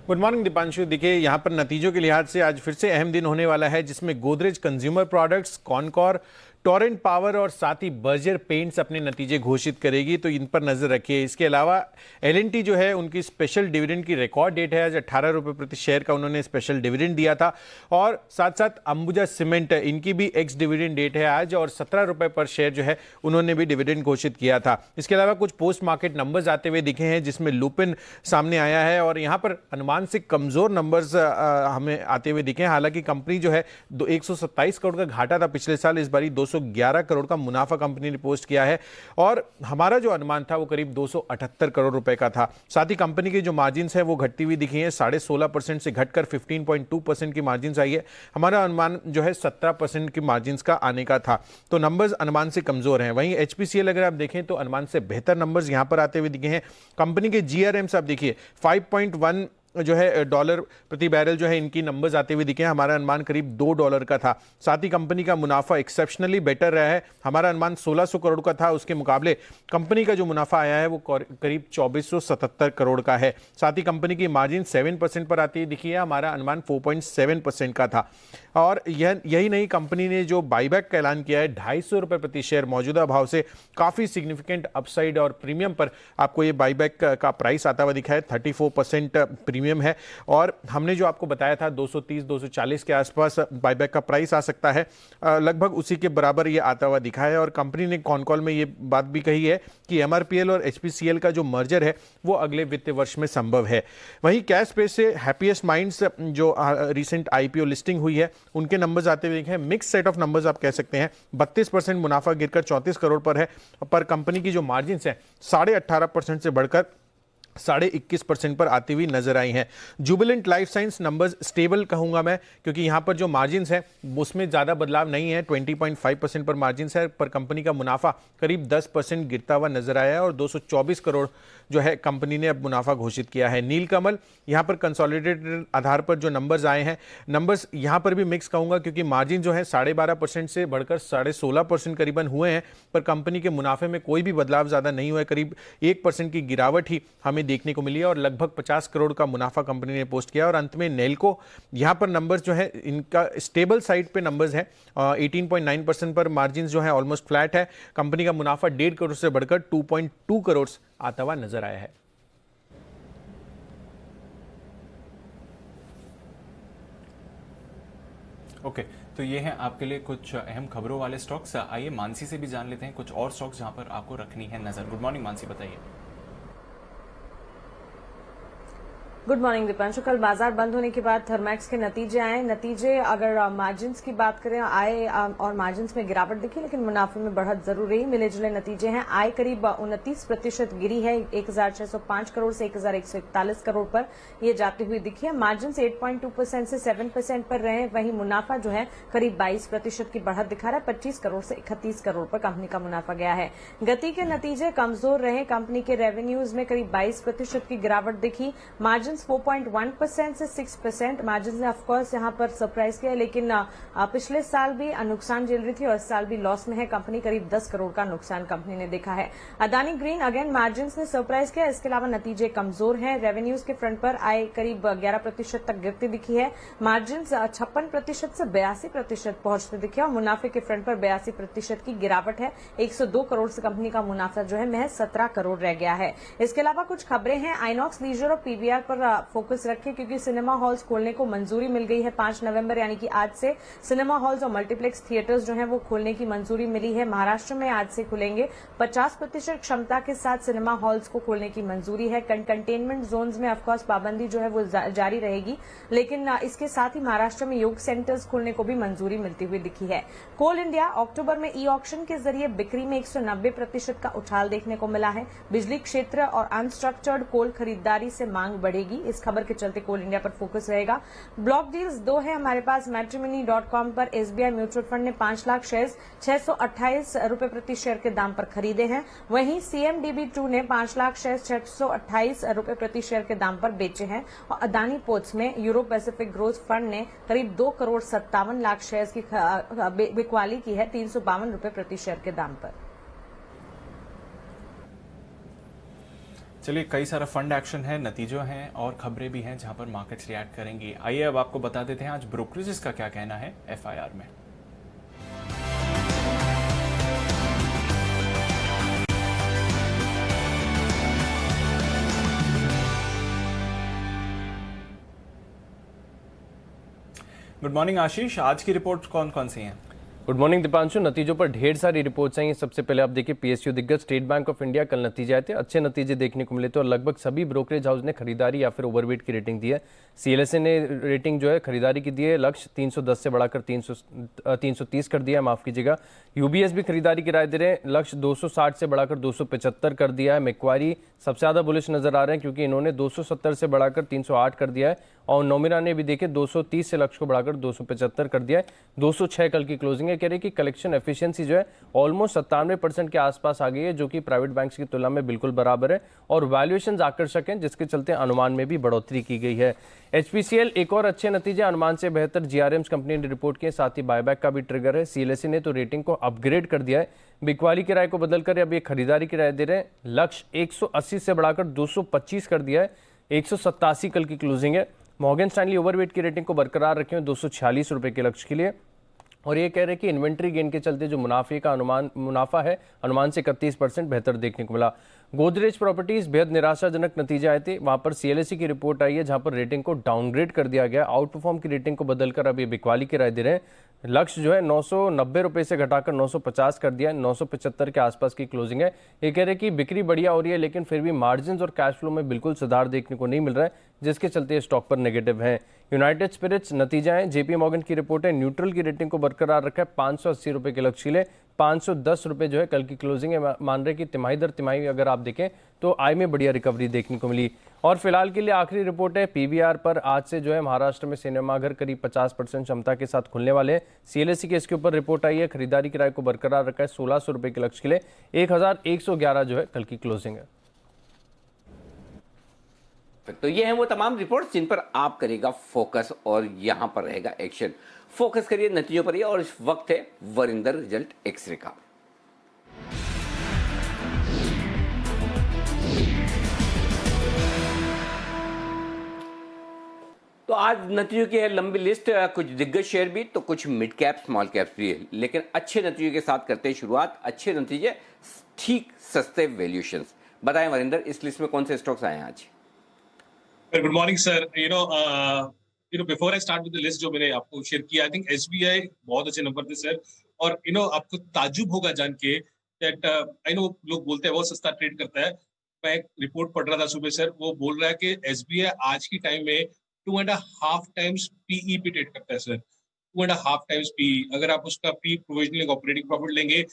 S3: Good morning Deepanshu. देखिए, यहाँ पर नतीजों के लिहाज से आज फिर से अहम दिन होने वाला है, जिसमें Godrej consumer products, Concor, Torrent power और साथ ही बर्जर पेंट्स अपने नतीजे घोषित करेगी, तो इन पर नजर रखिए। इसके अलावा एल&टी जो है उनकी स्पेशल डिविडेंड की रिकॉर्ड डेट है, आज 18 रुपए प्रति शेयर का उन्होंने स्पेशल डिविडेंड दिया था। और साथ साथ अंबुजा सीमेंट, इनकी भी एक्स डिविडेंड डेट है आज, और 17 रुपए पर शेयर जो है उन्होंने भी डिविडेंड घोषित किया था। इसके अलावा कुछ पोस्ट मार्केट नंबर्स आते हुए दिखे हैं, जिसमें लुपिन सामने आया है और यहां पर अनुमान से कमजोर नंबर्स हमें आते हुए दिखे हैं। हालांकि कंपनी जो है 127 करोड़ का घाटा था पिछले साल, इस बारी 211 करोड़ का मुनाफा कंपनी ने पोस्ट किया है और हमारा जो अनुमान था वो करीब 278 करोड़ रुपए का था। साथ ही कंपनी की जो मार्जिन्स है वो घटती हुई दिखी है, 16.5% से घटकर 15.2% की मार्जिन्स आई है। हमारा अनुमान जो है 17% की मार्जिन्स का आने का था, तो नंबर्स अनुमान से कमजोर हैं। वहीं एचपीसीएल अगर आप देखें तो अनुमान से बेहतर नंबर्स यहां पर आते हुए दिखे हैं। कंपनी के जीआरएम्स आप देखिए 5.1 जो है डॉलर प्रति बैरल जो है इनकी नंबर्स आते हुए दिखे हैं। हमारा अनुमान करीब $2 का था। साथ ही कंपनी का मुनाफा एक्सेप्शनली बेटर रहा है, हमारा अनुमान 1600 करोड़ का था, उसके मुकाबले कंपनी का जो मुनाफा आया है वो करीब 2477 करोड़ का है। साथ ही कंपनी की मार्जिन 7% पर आती है दिखी है, हमारा अनुमान 4.7% का था। और यही नहीं, कंपनी ने जो बाईबैक का ऐलान किया है 250 रुपए प्रति शेयर मौजूदा भाव से काफी सिग्निफिकेंट अपसाइड और प्रीमियम पर आपको ये बाईबैक का प्राइस आता हुआ दिखा है। 34% प्रीमियम है और हमने जो आपको बताया था 230-240 के आसपास बाईबैक का प्राइस आ सकता है, लगभग उसी के बराबर ये आता हुआ दिखा है। और कंपनी ने कॉन कॉल में ये बात भी कही है कि एमआरपीएल और एचपीसीएल का जो मर्जर है वो अगले वित्तीय वर्ष में संभव है। वहीं कैश पे से हैप्पीएस्ट माइंड्स जो रिसेंट आईपीओ लिस्टिंग हुई है उनके नंबर्स आते हुए हैं, मिक्स सेट ऑफ नंबर्स आप कह सकते हैं। 32% मुनाफा गिरकर 34 करोड़ पर है, पर कंपनी की जो मार्जिन है 18.5% से बढ़कर 21.5% पर आती हुई नजर आई हैं। Jubilant life science numbers stable कहूंगा मैं, क्योंकि यहां पर जो मार्जिन्स हैं उसमें ज्यादा बदलाव नहीं है। 20.5% पर मार्जिन्स है, पर कंपनी का मुनाफा करीब 10% गिरता हुआ नजर आया है और 224 करोड़ जो है कंपनी ने अब मुनाफा घोषित किया है। नीलकमल यहां पर कंसोलिडेटेड आधार पर जो नंबर्स आए हैं, नंबर्स यहां पर भी मिक्स कहूंगा, क्योंकि मार्जिन जो है 12.5% से बढ़कर 16.5% करीबन हुए हैं, पर कंपनी के मुनाफे में कोई भी बदलाव ज्यादा नहीं हुआ है। करीब 1% की गिरावट ही हमें देखने को मिली है और लगभग 50 करोड़ का मुनाफा कंपनी ने पोस्ट किया। और अंत में नेल्को, यहां पर नंबर्स जो है इनका स्टेबल साइड पे नंबर्स है, 18.9% पर मार्जिन जो है ऑलमोस्ट फ्लैट है। कंपनी का मुनाफा 1.5 करोड़ से बढ़कर 2.2 करोड़ आता हुआ नजर आया है।
S2: ओके, तो ये हैं आपके लिए कुछ अहम खबरों वाले स्टॉक्स। आइए मानसी से भी जान लेते हैं कुछ और स्टॉक्स जहां पर आपको रखनी है नजर। गुड मॉर्निंग मानसी, बताइए।
S4: Good morning Deepanshu. कल बाजार बंद होने के बाद थर्मैक्स के नतीजे आए। नतीजे अगर मार्जिन्स की बात करें, आय और मार्जिन्स में गिरावट दिखी, लेकिन मुनाफे में बढ़त जरूर रही। मिले जुले नतीजे हैं। आय करीब 29% गिरी है, 1605 करोड़ से 1141 करोड़ पर यह जाती हुई दिखी है। मार्जिन 8.2% से 7% पर रहे। वहीं मुनाफा जो है करीब 22% की बढ़त दिखा रहा है, 25 करोड़ से 31 करोड़ पर कंपनी का मुनाफा गया है। गति के नतीजे कमजोर रहे। कंपनी के रेवेन्यूज में करीब 22% की गिरावट दिखी। मार्जिन 4.1% से 6%। मार्जिन ने ऑफकोर्स यहां पर सरप्राइज किया, लेकिन पिछले साल भी नुकसान झेल रही थी और इस साल भी लॉस में है कंपनी। करीब 10 करोड़ का नुकसान कंपनी ने देखा है। अदानी ग्रीन अगेन मार्जिन ने सरप्राइज किया। इसके अलावा नतीजे कमजोर हैं। रेवेन्यूज के फ्रंट पर आय करीब 11% तक गिरती दिखी है। मार्जिन 56% से 82% पहुंचते दिखे और मुनाफे के फ्रंट पर 82% की गिरावट है। 102 करोड़ से कंपनी का मुनाफा जो है महज 17 करोड़ रह गया है। इसके अलावा कुछ खबरें हैं। आइनॉक्स लीजर और पीवीआर पर फोकस रखें, क्योंकि सिनेमा हॉल्स खोलने को मंजूरी मिल गई है। 5 नवंबर यानी कि आज से सिनेमा हॉल्स और मल्टीप्लेक्स थिएटर्स जो हैं वो खोलने की मंजूरी मिली है। महाराष्ट्र में आज से खुलेंगे। 50% क्षमता के साथ सिनेमा हॉल्स को खोलने की मंजूरी है। कंटेनमेंट जोन्स में ऑफकोर्स पाबंदी जो है वो जारी रहेगी, लेकिन इसके साथ ही महाराष्ट्र में योग सेंटर्स खोलने को भी मंजूरी मिलती हुई दिखी है। कोल इंडिया अक्टूबर में ई ऑक्शन के जरिए बिक्री में 190% का उछाल देखने को मिला है। बिजली क्षेत्र और अनस्ट्रक्चर्ड कोल खरीदारी से मांग बढ़ेगी। इस खबर के चलते कोल इंडिया पर फोकस रहेगा। ब्लॉक डील्स 2 है हमारे पास। मैट्रिमनी.com पर एसबीआई म्यूचुअल फंड ने 5 लाख शेयर 628 रुपए प्रति शेयर के दाम पर खरीदे हैं। वहीं CMDB2 ने 5 लाख शेयर 628 रुपए प्रति शेयर के दाम पर बेचे हैं। और अदानी पोर्ट्स में यूरो पैसिफिक ग्रोथ फंड ने करीब 2 करोड़ 57 लाख शेयर की बिकवाली की है 352 रुपए प्रति शेयर के दाम पर।
S2: चलिए, कई सारा फंड एक्शन है, नतीजों हैं और खबरें भी हैं जहां पर मार्केट्स रिएक्ट करेंगी। आइए अब आपको बता देते हैं आज ब्रोकरेजेस का क्या कहना है FIR में। गुड मॉर्निंग आशीष, आज की रिपोर्ट कौन कौन सी हैं?
S5: Good morning Deepanshu. नतीजों पर ढेर सारी रिपोर्ट्स आई हैं। सबसे पहले आप देखिए पीएसयू दिग्गज स्टेट बैंक ऑफ इंडिया कल नतीजे आए थे, अच्छे नतीजे देखने को मिले थे और लगभग सभी ब्रोकरेज हाउस ने खरीदारी या फिर ओवरवेट की रेटिंग दी है। सीएलएसए ने रेटिंग जो है खरीदारी की दी है, लक्ष्य 310 से बढ़ाकर 330 कर दिया है, माफ कीजिएगा। यूबीएस भी खरीदारी की राय दे रहे हैं, लक्ष्य 260 से बढ़ाकर 275 कर दिया है। मैक्वारी सबसे ज्यादा बुलिश नजर आ रहे हैं क्योंकि इन्होंने 270 से बढ़ाकर 308 कर दिया है और नोमिरा ने भी देखे 230 से लक्ष्य को बढ़ाकर 275 कर दिया है। 206 कल की क्लोजिंग है। कह रहे कि कलेक्शन एफिशिएंसी जो है ऑलमोस्ट 97% के आसपास आ गई है, जो कि प्राइवेट बैंक्स की तुलना में बिल्कुल बराबर है और वैल्यूएशंस आकर्षक हैं, जिसके चलते अनुमान में भी बढ़ोतरी की गई है। एचपीसीएल एक और अच्छे नतीजे, अनुमान से बेहतर जीआरएम्स कंपनी ने रिपोर्ट किए, साथ ही बायबैक का भी ट्रिगर है। सीएलएसए ने तो रेटिंग को अपग्रेड कर दिया है, बिकवाली की राय को बदलकर अब ये खरीदारी की राय दे रहे हैं। लक्ष्य 180 से बढ़ाकर 225 कर दिया है, 187 कल की क्लोजिंग है। मॉर्गन स्टैनली ओवरवेट की रेटिंग को बरकरार रखे हुए 246 रुपए के लक्ष्य के लिए और ये कह रहे हैं कि इन्वेंट्री गेन के चलते जो मुनाफा है अनुमान से 31% बेहतर देखने को मिला। गोदरेज प्रॉपर्टीज बेहद निराशाजनक नतीजे आए थे, वहां पर सीएलएसए की रिपोर्ट आई है जहां पर रेटिंग को डाउनग्रेड कर दिया गया। आउट परफॉर्म की रेटिंग को बदलकर अब ये बिकवाली की राय दे रहे हैं। लक्ष्य जो है 990 रुपए से घटाकर 950 कर दिया है, 975 के आसपास की क्लोजिंग है। ये कह रहे हैं कि बिक्री बढ़िया हो रही है लेकिन फिर भी मार्जिन और कैश फ्लो में बिल्कुल सुधार देखने को नहीं मिल रहा है, जिसके चलते स्टॉक पर नेगेटिव है। यूनाइटेड स्पिरिट्स नतीजा है, जेपी मॉर्गन की रिपोर्ट है, न्यूट्रल की रेटिंग को बरकरार रखा है, 580 रुपए के लक्ष्य के लिए 510 रुपए जो है कल की क्लोजिंग है। मान रहे कि तिमाही दर तिमाही अगर आप देखें तो आय में बढ़िया रिकवरी देखने को मिली। और फिलहाल के लिए आखिरी रिपोर्ट है पीवीआर पर, आज से जो है महाराष्ट्र में सिनेमाघर करीब 50% क्षमता के साथ खुलने वाले हैं। सीएलएसए की इसके ऊपर रिपोर्ट आई है, खरीदारी किराए को बरकरार रखा है 1600 रुपए के लक्ष्य के लिए, 1111 जो है कल की क्लोजिंग है।
S1: तो ये है वो तमाम रिपोर्ट्स जिन पर आप करेगा फोकस और यहां पर रहेगा एक्शन। फोकस करिए नतीजों पर ही और इस वक्त है वरिंदर रिजल्ट एक्सरे का। तो आज नतीजों की है लंबी लिस्ट, कुछ दिग्गज शेयर भी तो कुछ मिड कैप स्मॉल कैप भी है, लेकिन अच्छे नतीजों के साथ करते हैं शुरुआत। अच्छे नतीजे, ठीक सस्ते वैल्यूएशंस। बताएं वरिंदर, इस लिस्ट में कौन से स्टॉक्स आए हैं आज?
S6: Good morning sir. Before I start with the list जो मैंने आपको शेयर किया, आई थिंक एसबीआई बहुत अच्छे नंबर थे सर। और आपको ताजुब होगा जान के दैट आई नो लोग बोलते हैं वो सस्ता ट्रेड करता है। मैं एक रिपोर्ट पढ़ रहा था सुबह सर, वो बोल रहा है कि एसबीआई आज की टाइम में 2.5 टाइम्स पीई पे ट्रेड करता है सर। 2.5 times PE. अगर आप उसका पी प्रोविजनल ऑपरेटिंग प्रॉफिट लेंगे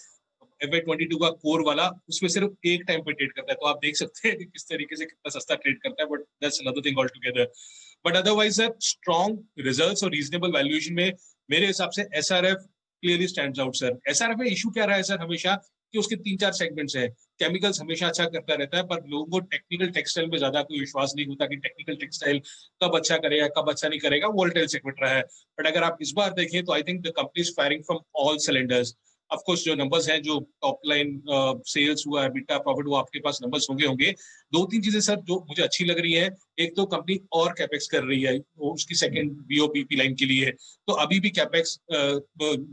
S6: FY22 का कोर वाला, उसमें सिर्फ एक टाइम पे ट्रेड करता है। तो आप देख सकते हैं कि किस तरीके से कितना सस्ता ट्रेड करता है, but that's another thing all together. But otherwise sir, strong results और रीजनेबल वैल्यूएशन में मेरे हिसाब से SRF clearly stands out sir. SRF में इशू क्या रहा है सर हमेशा कि उसके 3-4 सेगमेंट्स हैं। केमिकल्स हमेशा अच्छा करता रहता है, पर लोगों को टेक्निकल टेक्सटाइल में ज्यादा कोई विश्वास नहीं होता कि टेक्निकल टेक्सटाइल कब अच्छा करेगा कब अच्छा नहीं करेगा, वोलेटाइल सेगमेंट रहा है। बट अगर आप इस बार देखें तो आई think the company is firing from all cylinders. Of course जो नंबर्स हैं, जो टॉप लाइन सेल्स हुआ, एबिटा, प्रॉफिट, वो आपके पास नंबर्स होंगे। 2-3 चीजें सर जो मुझे अच्छी लग रही है, एक तो कंपनी और कैपेक्स कर रही है, वो उसकी सेकंड बीओपीपी लाइन के लिए, तो अभी भी कैपेक्स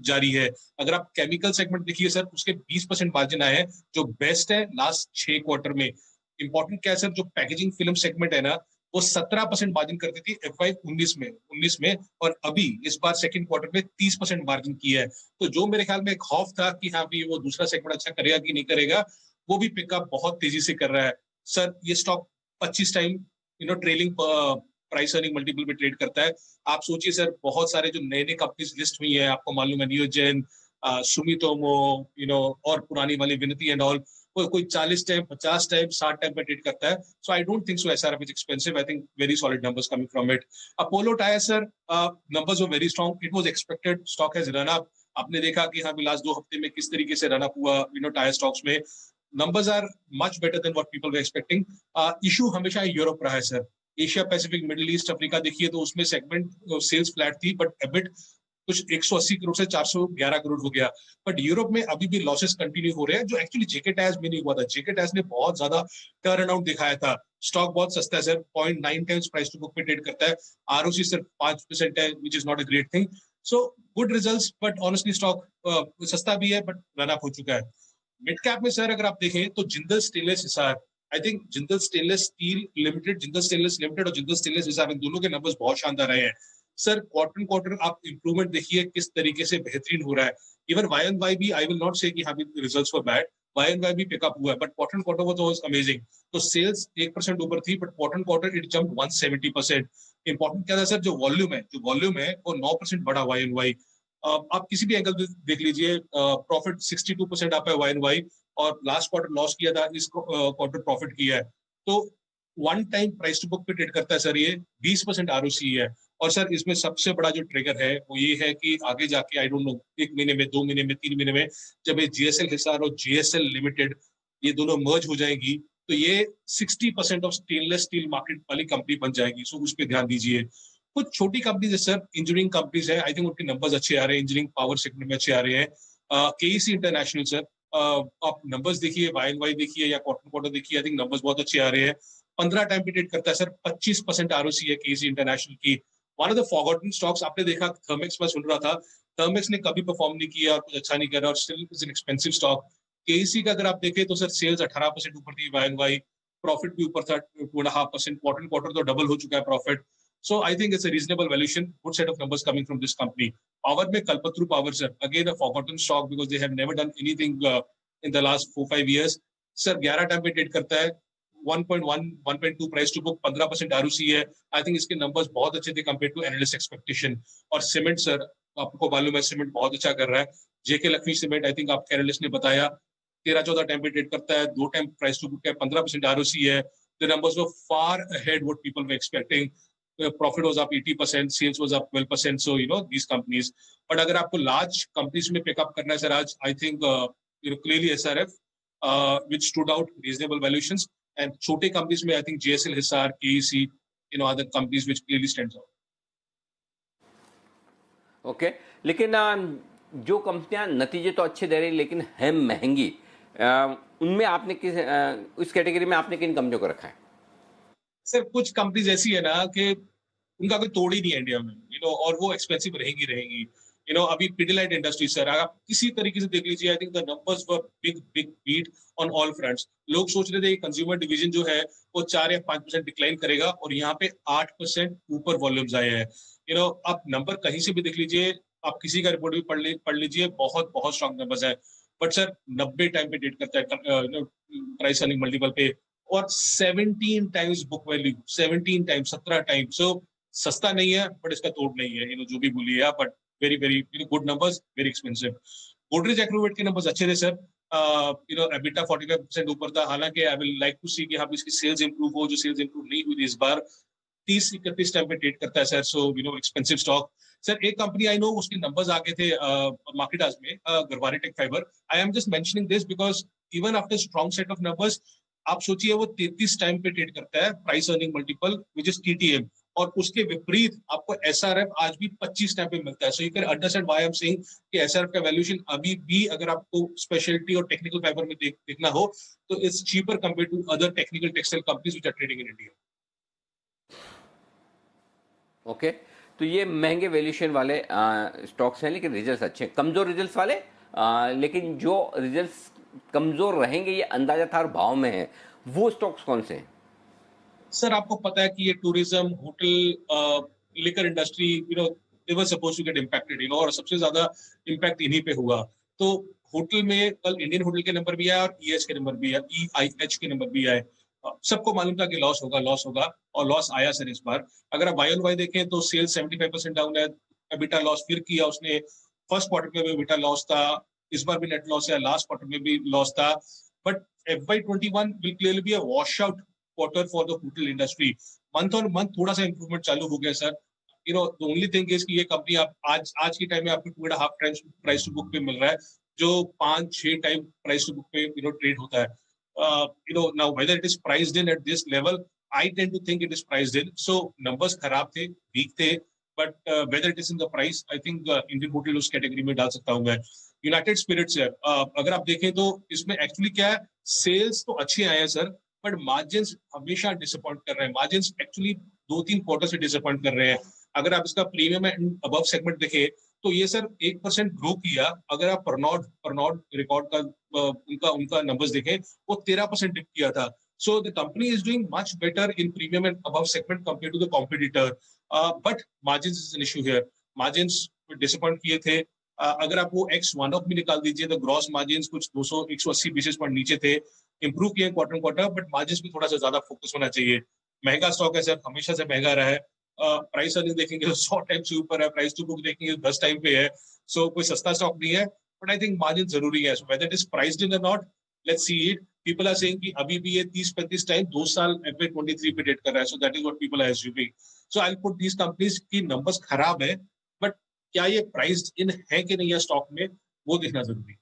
S6: जारी है। अगर आप केमिकल सेगमेंट देखिए सर, उसके 20% मार्जिन आए हैं, जो बेस्ट है लास्ट 6 क्वार्टर में। इंपॉर्टेंट क्या है सर, जो पैकेजिंग फिल्म सेगमेंट है ना, वो 17% मार्जिन करती थी FY19 में, और अभी इस बार सेकंड क्वार्टर में 30% मार्जिन किया है। तो जो मेरे ख्याल में एक खौफ था कि हाँ भी वो दूसरा सेगमेंट अच्छा करेगा कि नहीं करेगा, वो भी पिकअप बहुत तेजी से कर रहा है सर। ये stock 25 time trailing price earning multiple पे ट्रेड करता है। आप सोचिए सर, बहुत सारे जो नए नए कंपनीज लिस्ट हुई है, आपको मालूम है नियोजन, सुमितोमो, और पुरानी वाली विनती एंड ऑल, कोई 40 टाइम, 50 टाइम, 60 टाइम पे ट्रेड करता है। So I don't think so SRF is expensive. I think very solid numbers coming from it. Apollo tyre sir, numbers were very strong, it was expected, stock has run up. आपने देखा कि हाँ लास्ट 2 हफ्ते में किस तरीके से रन अप हुआ टायर स्टॉक्स में। Numbers are much better than what people were expecting. Issue हमेशा यूरोप रहा है सर। Asia Pacific, Middle East, Africa देखिए तो उसमें सेगमेंट सेल्स फ्लैट थी, बट एबिट कुछ 180 करोड़ से 411 करोड़ हो गया। बट यूरोप में अभी भी लॉसेस कंटिन्यू हो रहे हैं, जो एक्चुअली जेके टायर्स में नहीं हुआ था। जेके टायर्स ने बहुत ज्यादा टर्न अराउंड दिखाया था। स्टॉक बहुत सस्ता है sir, 0.9 times price to book पे ट्रेड करता है। आरओसी सिर्फ 5% है, which is not a great thing. So good results, but honestly stock सस्ता भी है, बट रन अप हो चुका है। मिड कैप में सर अगर आप देखें तो Jindal stainless Hisar, I think Jindal stainless steel limited, Jindal stainless limited और जिंदल स्टेनलेस हिसार, इन दोनों के नंबर्स बहुत शानदार रहे हैं। सर क्वार्टर क्वार्टर आप इंप्रूवमेंट देखिए किस तरीके से बेहतरीन हो रहा है. इवन वाई एंड वाई भी आई विल नॉट से कि हाँ results were bad, Y and Y भी पिकअप हुआ है, but quarter quarter was amazing. तो सेल्स 1% ऊपर थी, but quarter quarter it jump 170%. Important क्या था सर, जो वॉल्यूम है वो 9% बढ़ा वाई एंड वाई. आप किसी भी एंगल देख लीजिए, प्रॉफिट 62% आप है वाई एंड वाई, और लास्ट क्वार्टर लॉस किया था, इस क्वार्टर प्रॉफिट किया है. तो one time price to book पे ट्रेड करता है सर, ये 20% आरओसी है. और सर इसमें सबसे बड़ा जो ट्रिगर है वो ये है कि आगे जाके आई डोंट नो 1 महीने में, 2 महीने में, 3 महीने में, जब ये जीएसएल हिसार और जीएसएल लिमिटेड ये दोनों मर्ज हो जाएंगी, तो ये 60% ऑफ स्टेनलेस स्टील मार्केट वाली कंपनी बन जाएगी. सो उस पर ध्यान दीजिए. कुछ छोटी कंपनीज है सर, इंजीनियरिंग कंपनीज है, आई थिंक उनके नंबर्स अच्छे आ रहे हैं, इंजीनियरिंग पावर सेक्टर में अच्छे आ रहे हैं. केईसी इंटरनेशनल सर, आप नंबर्स देखिए, वाई एंड वाई देखिए या क्वार्टर क्वार्टर देखिए, आई थिंक नंबर्स बहुत अच्छे आ रहे हैं. 15 टाइम पे ट्रेड करता है सर, 25% आरओसी है केईसी इंटरनेशनल की. One of the forgotten stocks आपने देखा, थर्मेक्स में सुन रहा था, थर्मेक्स ने कभी परफॉर्म नहीं किया और कुछ अच्छा नहीं कर रहा, और still is an expensive stock. KEC का अगर आप देखें तो सर सेल्स 18% ऊपर थी वाई एंड वाई, प्रॉफिट भी ऊपर था 2.5%, क्वार्टर क्वार्टर तो डबल हो चुका है profit. So I think it's a reasonable valuation, good set of numbers coming from this company. Power में Kalpataru Power sir, again a forgotten stock because they have never done anything in the last 4-5 years. Sir 11 time पे ट्रेड करता है, 1.1 1.2 प्राइस टू बुक, 15% आरओसी है. आई थिंक इसके नंबर्स बहुत अच्छे थे कंपेयर टू एनालिस्ट एक्सपेक्टेशन. और सीमेंट सर, आपको मालूम है सीमेंट बहुत अच्छा कर रहा है. जेके लक्ष्मी सीमेंट, आई थिंक आपके एनालिस्ट ने बताया, 13-14 टाइम पे ट्रेड करता है, 2 टाइम प्राइस टू बुक है, 15% आरओसी है. The numbers were far ahead what people were expecting. Profit was up 80%, sales was up 12%. So, these companies. But अगर आपको large companies में pick up करना है सर आज, I think, clearly SRF, which stood out, reasonable valuations. And छोटे companies में, I think JSL, Hisar, KEC, other companies which clearly stands out.
S1: Okay, लेकिन जो कंपनियां नतीजे तो अच्छे दे रही लेकिन है महंगी, उनमें आपने उस कैटेगरी में आपने किन कंपनियों को रखा है?
S6: सर कुछ कंपनीज ऐसी है ना कि उनका कोई तोड़ ही नहीं है इंडिया में, और वो एक्सपेंसिव रहेंगी. अभी पिडिलाइट इंडस्ट्री सर, आप किसी तरीके से देख लीजिए, I think the numbers were big beat on all fronts. लोग सोच रहे थे कंज्यूमर डिवीजन जो है वो 4 या 5% डिक्लाइन करेगा, और यहाँ पे 8% ऊपर वॉल्यूम्स आए हैं. आप नंबर कहीं से भी देख लीजिए, आप किसी का रिपोर्ट भी पढ़ लीजिए, बहुत बहुत स्ट्रॉन्ग नंबर्स है. बट सर 90 टाइम पे डेट करता है प्राइस अर्निंग मल्टीपल पे, और 17 times book value, 17 times, 17 times. So सस्ता नहीं है बट इसका तोड़ नहीं है, जो भी बोलिए आप, but very very good numbers, very expensive. Godrej Agrovet के नंबर्स अच्छे थे सर, एबिटा 45% ऊपर था. हालांकि आई विल लाइक टू सी कि आप इसकी सेल्स इंप्रूव हो, जो सेल्स इंप्रूव नहीं हुई इस बार. 30-31 टाइम पे ट्रेड करता है sir, so expensive stock. Sir एक कंपनी आई नो उसके नंबर्स आगे थे मार्केट आज में, Garware tech fibre. I am just mentioning this because even after strong set of numbers, आप सोचिए वो 33 टाइम पे ट्रेड करता है, price earning multiple which is TTM, और उसके विपरीत आपको एसआरएफ आज भी 25 टाइम पे मिलता है. So you can understand why I am saying कि एसआरएफ का वैल्यूएशन अभी भी, अगर आपको स्पेशलिटी और टेक्निकल फाइबर में देखना हो, तो it's cheaper compare to other technical textile companies which are trading in India.
S1: Okay, तो ये महंगे वैल्यूएशन वाले स्टॉक्स हैं, लेकिन रिजल्ट्स अच्छे हैं. कमजोर रिजल्ट्स वाले, लेकिन जो रिजल्ट्स कमजोर रहेंगे ये अंदाजा था और भाव में है, वो स्टॉक्स कौन से हैं?
S6: सर आपको पता है कि ये tourism, hotel, liquor industry, they were supposed to get impacted, और सबसे ज्यादा इंपैक्ट इन्हीं पे हुआ. तो होटल में कल इंडियन होटल के नंबर भी आए और ईएच के नंबर भी आए, EIH के नंबर भी आए. सबको मालूम था कि लॉस होगा, और लॉस आया सर इस बार. अगर आप वाई ऑन वाई देखें तो सेल्स 75% डाउन है, एबिटा लॉस फिर किया उसने. फर्स्ट क्वार्टर में भी एबिटा लॉस था, इस बार भी नेट लॉस है, लास्ट क्वार्टर में भी लॉस था. But FY21 will clearly be a washout quarter for the hotel industry. Month on month थोड़ा सा इंप्रूवमेंट चालू हो गया sir. the only thing is कि ये कंपनी आप आज की टाइम में आपको 2.5 टाइम्स प्राइस टू बुक पे मिल रहा है, जो 5-6 टाइम प्राइस टू बुक पे ट्रेड होता है. now whether it is priced in at this level, I tend to think it is priced in. So numbers खराब थे, weak थे, but whether it is in the price, I think Indian hotel उस कैटेगरी में डाल सकता हूँ मैं. यूनाइटेड स्पिरिट्स है, अगर आप देखें तो इसमें एक्चुअली क्या है, सेल्स तो अच्छे आए हैं सर, बट मार्जिन हमेशा डिसअपॉइंट कर रहे हैं. मार्जिन एक्चुअली 2-3 क्वार्टर से डिसअपॉइंट कर रहे हैं. अगर आप इसका प्रीमियम एंड अबव सेगमेंट देखें तो ये सर 1% ग्रो किया. अगर आप परनॉड रिकॉर्ड का उनका नंबर्स देखें, वो 13% डिप किया था. So the company is doing much better in premium and above segment compared to the competitor. But margins is an issue here. Margins disappoint किए थे. अगर आप वो X वन ऑफ में निकाल दीजिए तो ग्रॉस मार्जिन कुछ 200-180 बेसिस पॉइंट नीचे थे. इंप्रूव किए क्वार्टर, बट मार्जिन में थोड़ा सा ज्यादा फोकस होना चाहिए. महंगा स्टॉक है सर, हमेशा से महंगा रहा है. प्राइस अर्निंग देखेंगे तो 100 टाइम से ऊपर है, प्राइस टू बुक देखेंगे तो 10 टाइम पे है. सो कोई सस्ता स्टॉक नहीं है, बट आई थिंक मार्जिन जरूरी है. So whether it is priced in और not, let's see it. People are saying कि अभी भी ये 30-35 टाइम 2 साल FY23 पे डेट कर रहा है. So that is what people are assuming. So I will put these companies की नंबर्स खराब है, बट क्या ये प्राइस्ड इन है कि नहीं है स्टॉक में, वो देखना जरूरी है.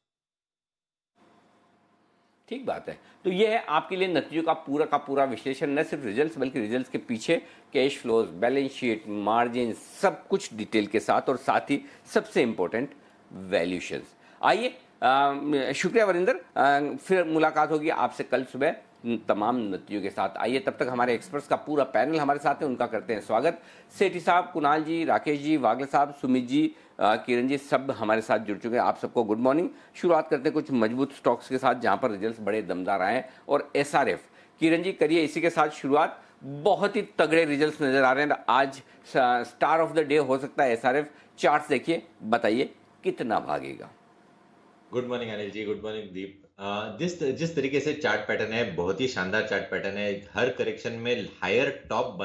S1: ठीक बात है. तो ये है आपके लिए नतीजों का पूरा विश्लेषण, न सिर्फ रिजल्ट्स बल्कि रिजल्ट्स के पीछे cash flows, balance sheet, margin, सब कुछ डिटेल के साथ, और साथ ही सबसे इंपॉर्टेंट वैल्यूशंस. आइए, शुक्रिया वरिंदर. फिर मुलाकात होगी आपसे कल सुबह तमाम नतीजों के साथ. आइए, तब तक हमारे एक्सपर्ट्स का पूरा पैनल हमारे साथ है, उनका करते हैं स्वागत. सेठी साहब, कुणाल जी, राकेश जी, वागले साहब, सुमित जी, किरण जी, सब हमारे साथ जुड़ चुके हैं. आप सबको गुड मॉर्निंग. शुरुआत करते हैं कुछ मजबूत स्टॉक्स के साथ जहां पर रिजल्ट्स बड़े दमदार आए. और SRF, किरण जी करिए इसी के साथ शुरुआत. बहुत ही तगड़े रिजल्ट्स नजर आ रहे हैं. आज स्टार ऑफ द डे हो सकता है SRF. चार्ट्स देखिए, बताइए कितना भागेगा.
S7: Good morning Anil ji, good morning दीप. जिस तरीके से चार्ट पैटर्न है, बहुत ही शानदार चार्ट पैटर्न है. हर करेक्शन में हायर टॉप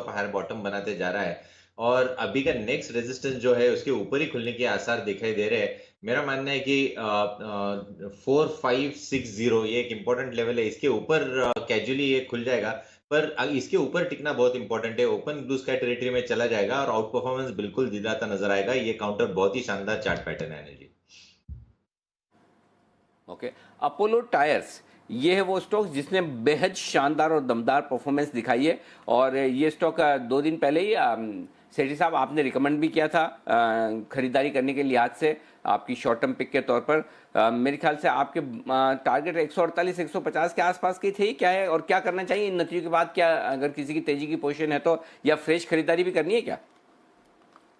S7: हायर बॉटम बनाते जा रहा है, और अभी का नेक्स्ट रेजिस्टेंस जो है उसके ऊपर ही खुलने के आसार दिखाई दे रहे हैं. मेरा मानना है कि 4560 ये एक इंपॉर्टेंट लेवल है. इसके ऊपर कैजुअली ये खुल जाएगा, पर इसके ऊपर टिकना बहुत इंपॉर्टेंट है. ओपन ब्लू स्काई टेरिटरी में चला जाएगा और आउट परफॉर्मेंस बिल्कुल दिलाता नजर आएगा. ये काउंटर बहुत ही शानदार चार्ट पैटर्न है Anil ji.
S1: Okay, Apollo tyres, ये है वो स्टॉक जिसने बेहद शानदार और दमदार परफॉर्मेंस दिखाई है. और ये स्टॉक 2 दिन पहले ही सेठी साहब आपने रिकमेंड भी किया था खरीदारी करने के लिहाज से, आपकी शॉर्ट टर्म पिक के तौर पर. मेरे ख्याल से आपके टारगेट 148-150 के आसपास की थे. क्या है और क्या करना चाहिए इन नतीजों के बाद? क्या अगर किसी की तेजी की पोजीशन है तो, या फ्रेश खरीदारी भी करनी है क्या?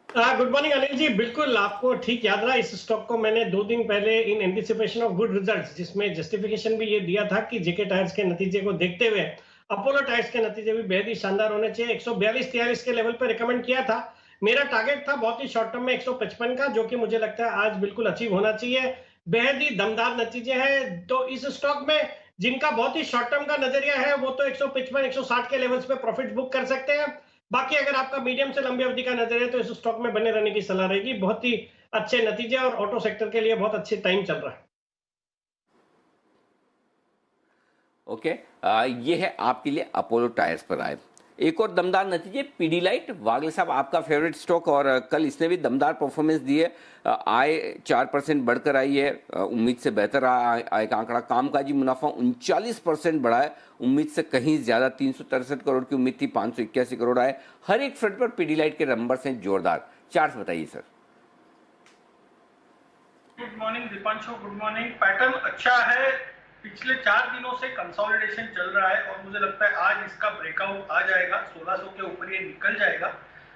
S8: Good morning Anil ji. बिल्कुल आपको ठीक याद रहा. इस स्टॉक को मैंने 2 दिन पहले in anticipation of good results, जिसमें जस्टिफिकेशन भी ये दिया था कि जेके टायर्स के नतीजे को देखते हुए अपोलो टायर्स के नतीजे भी बेहद ही शानदार होने चाहिए. 142-43 के लेवल पर रिकमेंड किया था. मेरा टारगेट था बहुत ही शॉर्ट टर्म में 155 का, जो कि मुझे लगता है आज बिल्कुल अचीव होना चाहिए. बेहद ही दमदार नतीजे हैं. तो इस स्टॉक में जिनका बहुत ही शॉर्ट टर्म का नजरिया है वो तो 155-160 के लेवल्स पे प्रॉफिट बुक कर सकते हैं. बाकी अगर आपका मीडियम से लंबी अवधि का नजर है तो इस स्टॉक में बने रहने की सलाह रहेगी. बहुत ही अच्छे नतीजे और ऑटो सेक्टर के लिए बहुत अच्छे टाइम चल रहा है.
S1: ओके, ये है आपके लिए अपोलो टायर्स पर आए. एक और दमदार नतीजे पीडीलाइट, वागले साहब आपका फेवरेट स्टॉक, और कल इसने भी दमदार परफॉर्मेंस दी है. आय 4% बढ़कर आई है, उम्मीद से बेहतर आय का आंकड़ा. कामकाजी मुनाफा 39% बढ़ा है, उम्मीद से कहीं ज्यादा. 363 करोड़ की उम्मीद थी, 581 करोड़ आए. हर एक फ्रंट पर पीडीलाइट के नंबर्स हैं जोरदार. चार्ट्स बताइए sir.
S9: Good morning Deepanshu, good morning. Pattern अच्छा है. पिछले 4 दिनों से कंसोलिडेशन चल रहा है और मुझे लगता है आज इसका ब्रेकआउट आ जाएगा. 1600 के ऊपर ये निकल जाएगा.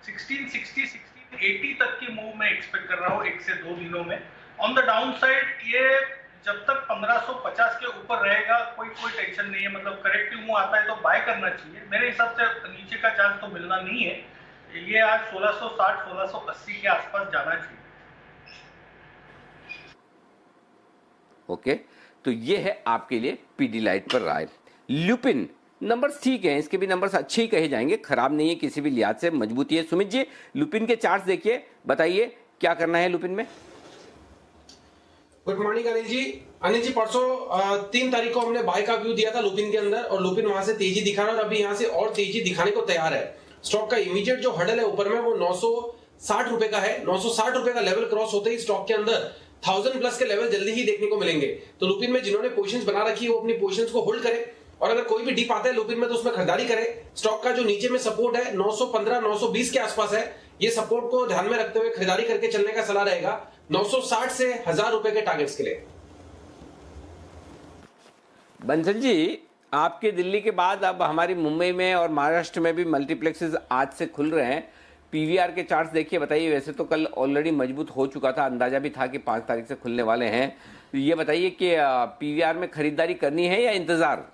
S9: 1660, 1680 तक की मूव मैं एक्सपेक्ट कर रहा हूँ 1 से 2 दिनों में. ऑन द डाउन साइड ये जब तक 1550 के ऊपर रहेगा कोई टेंशन नहीं है. मतलब करेक्टिव मूव आता है तो बाय करना चाहिए. मेरे हिसाब से नीचे का चांस तो मिलना नहीं है. ये आज 1660, 1680 के आसपास जाना चाहिए.
S1: ओके, तो ये है आपके लिए पीडीलाइट पर राय. ल्यूपिन, नंबर्स ठीक हैं, इसके भी नंबर्स अच्छे ही कहे जाएंगे, खराब नहीं है किसी भी लिहाज से, मजबूती है. सुमित जी, लुपिन के चार्ट्स देखिए, बताइए क्या करना है लुपिन में.
S10: Good morning Anil ji. अनिल जी, परसों 3 तारीख को हमने बाय का व्यू दिया था लुपिन के अंदर, और लुपिन वहां से तेजी दिखा रहा है और अभी यहां से और तेजी दिखाने को तैयार है. स्टॉक का इमीडिएट जो हडल है ऊपर में वो 960 रुपए का है. 960 रुपए का लेवल क्रॉस होते ही स्टॉक के अंदर 1000 प्लस के लेवल जल्दी ही देखने को मिलेंगे. तो लुपिन में जिन्होंने पोजीशंस बना रखी है वो अपनी पोजीशंस को होल्ड करें, और अगर कोई भी डीप आता है लुपिन में तो उसमें खरीदारी करें. स्टॉक का जो नीचे में सपोर्ट है 915, 920 के आसपास है. ये सपोर्ट को ध्यान में रखते हुए खरीदारी करके चलने का सलाह रहेगा 960 से 1000 रुपए के टारगेट्स के लिए.
S1: बंसल जी, आपके दिल्ली के बाद अब हमारी मुंबई में और महाराष्ट्र में भी मल्टीप्लेक्सेस आज से खुल रहे हैं. पीवीआर के चार्ट्स देखिए, बताइए. वैसे तो कल ऑलरेडी मजबूत हो चुका था, अंदाजा भी था कि 5 तारीख से खुलने वाले हैं. ये बताइए कि पीवीआर में खरीदारी करनी है या इंतजार.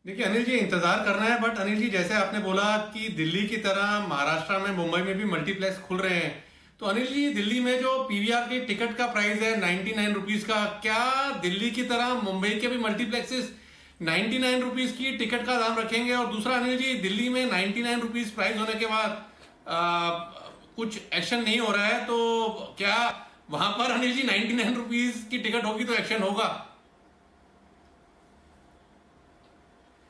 S11: देखिए अनिल जी, इंतजार करना है, बट अनिल जी जैसे आपने बोला कि दिल्ली की तरह महाराष्ट्र में, मुंबई में भी मल्टीप्लेक्स खुल रहे हैं, तो अनिल जी दिल्ली में जो पीवीआर की टिकट का प्राइस है 99 रुपीज का, क्या दिल्ली की तरह मुंबई के भी मल्टीप्लेक्सेस 99 रुपीज की टिकट का दाम रखेंगे? और दूसरा अनिल जी, दिल्ली में 99 रुपीज प्राइस होने के बाद कुछ एक्शन नहीं हो रहा है, तो क्या वहां पर अनिल जी 99 रुपीज की टिकट होगी तो एक्शन होगा?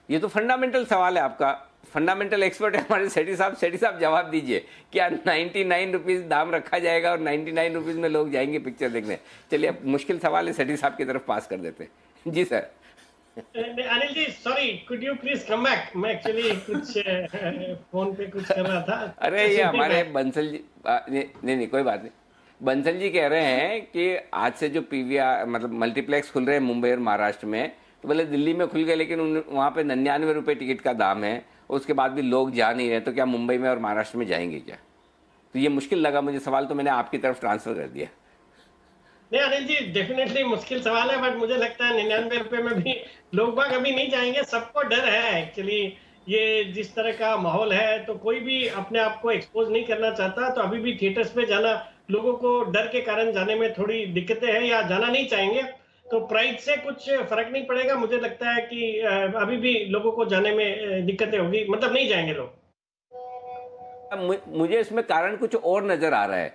S1: ये तो फंडामेंटल सवाल है आपका। फंडामेंटल एक्सपर्ट है हमारे सेठी साहब जवाब दीजिए। क्या 99 रुपीज दाम रखा जाएगा और 99 रुपीज में लोग जाएंगे पिक्चर देखने? चलिए, अब मुश्किल सवाल है, सेठी साहब की तरफ पास कर देते हैं। जी sir.
S8: Anil ji sorry, could you please come back? मैं एक्चुअली कुछ फोन पे कुछ कर रहा था।
S1: अरे ये हमारे बंसल जी नहीं, कोई बात नहीं। बंसल जी कह रहे हैं कि आज से जो पीवीआर मतलब मल्टीप्लेक्स खुल रहे हैं मुंबई और महाराष्ट्र में, तो बोले दिल्ली में खुल गए लेकिन वहाँ पे 99 रुपये टिकट का दाम है, उसके बाद भी लोग जा नहीं रहे, तो क्या मुंबई में और महाराष्ट्र में जाएंगे क्या? तो ये मुश्किल लगा मुझे सवाल, तो मैंने आपकी तरफ ट्रांसफर कर दिया।
S8: नहीं अनिल जी, डेफिनेटली मुश्किल सवाल है, बट मुझे लगता है 99 रुपए में भी लोग बाग अभी नहीं जाएंगे। सबको डर है एक्चुअली, ये जिस तरह का माहौल है, तो कोई भी अपने आप को एक्सपोज नहीं करना चाहता, तो अभी भी थिएटर्स पे जाना लोगों को डर के कारण जाने में थोड़ी दिक्कतें हैं या जाना नहीं चाहेंगे। तो प्राइस से कुछ फर्क नहीं पड़ेगा, मुझे लगता है कि अभी भी लोगों को जाने में दिक्कतें होगी, मतलब नहीं जाएंगे लोग।
S1: मुझे इसमें कारण कुछ और नजर आ रहा है।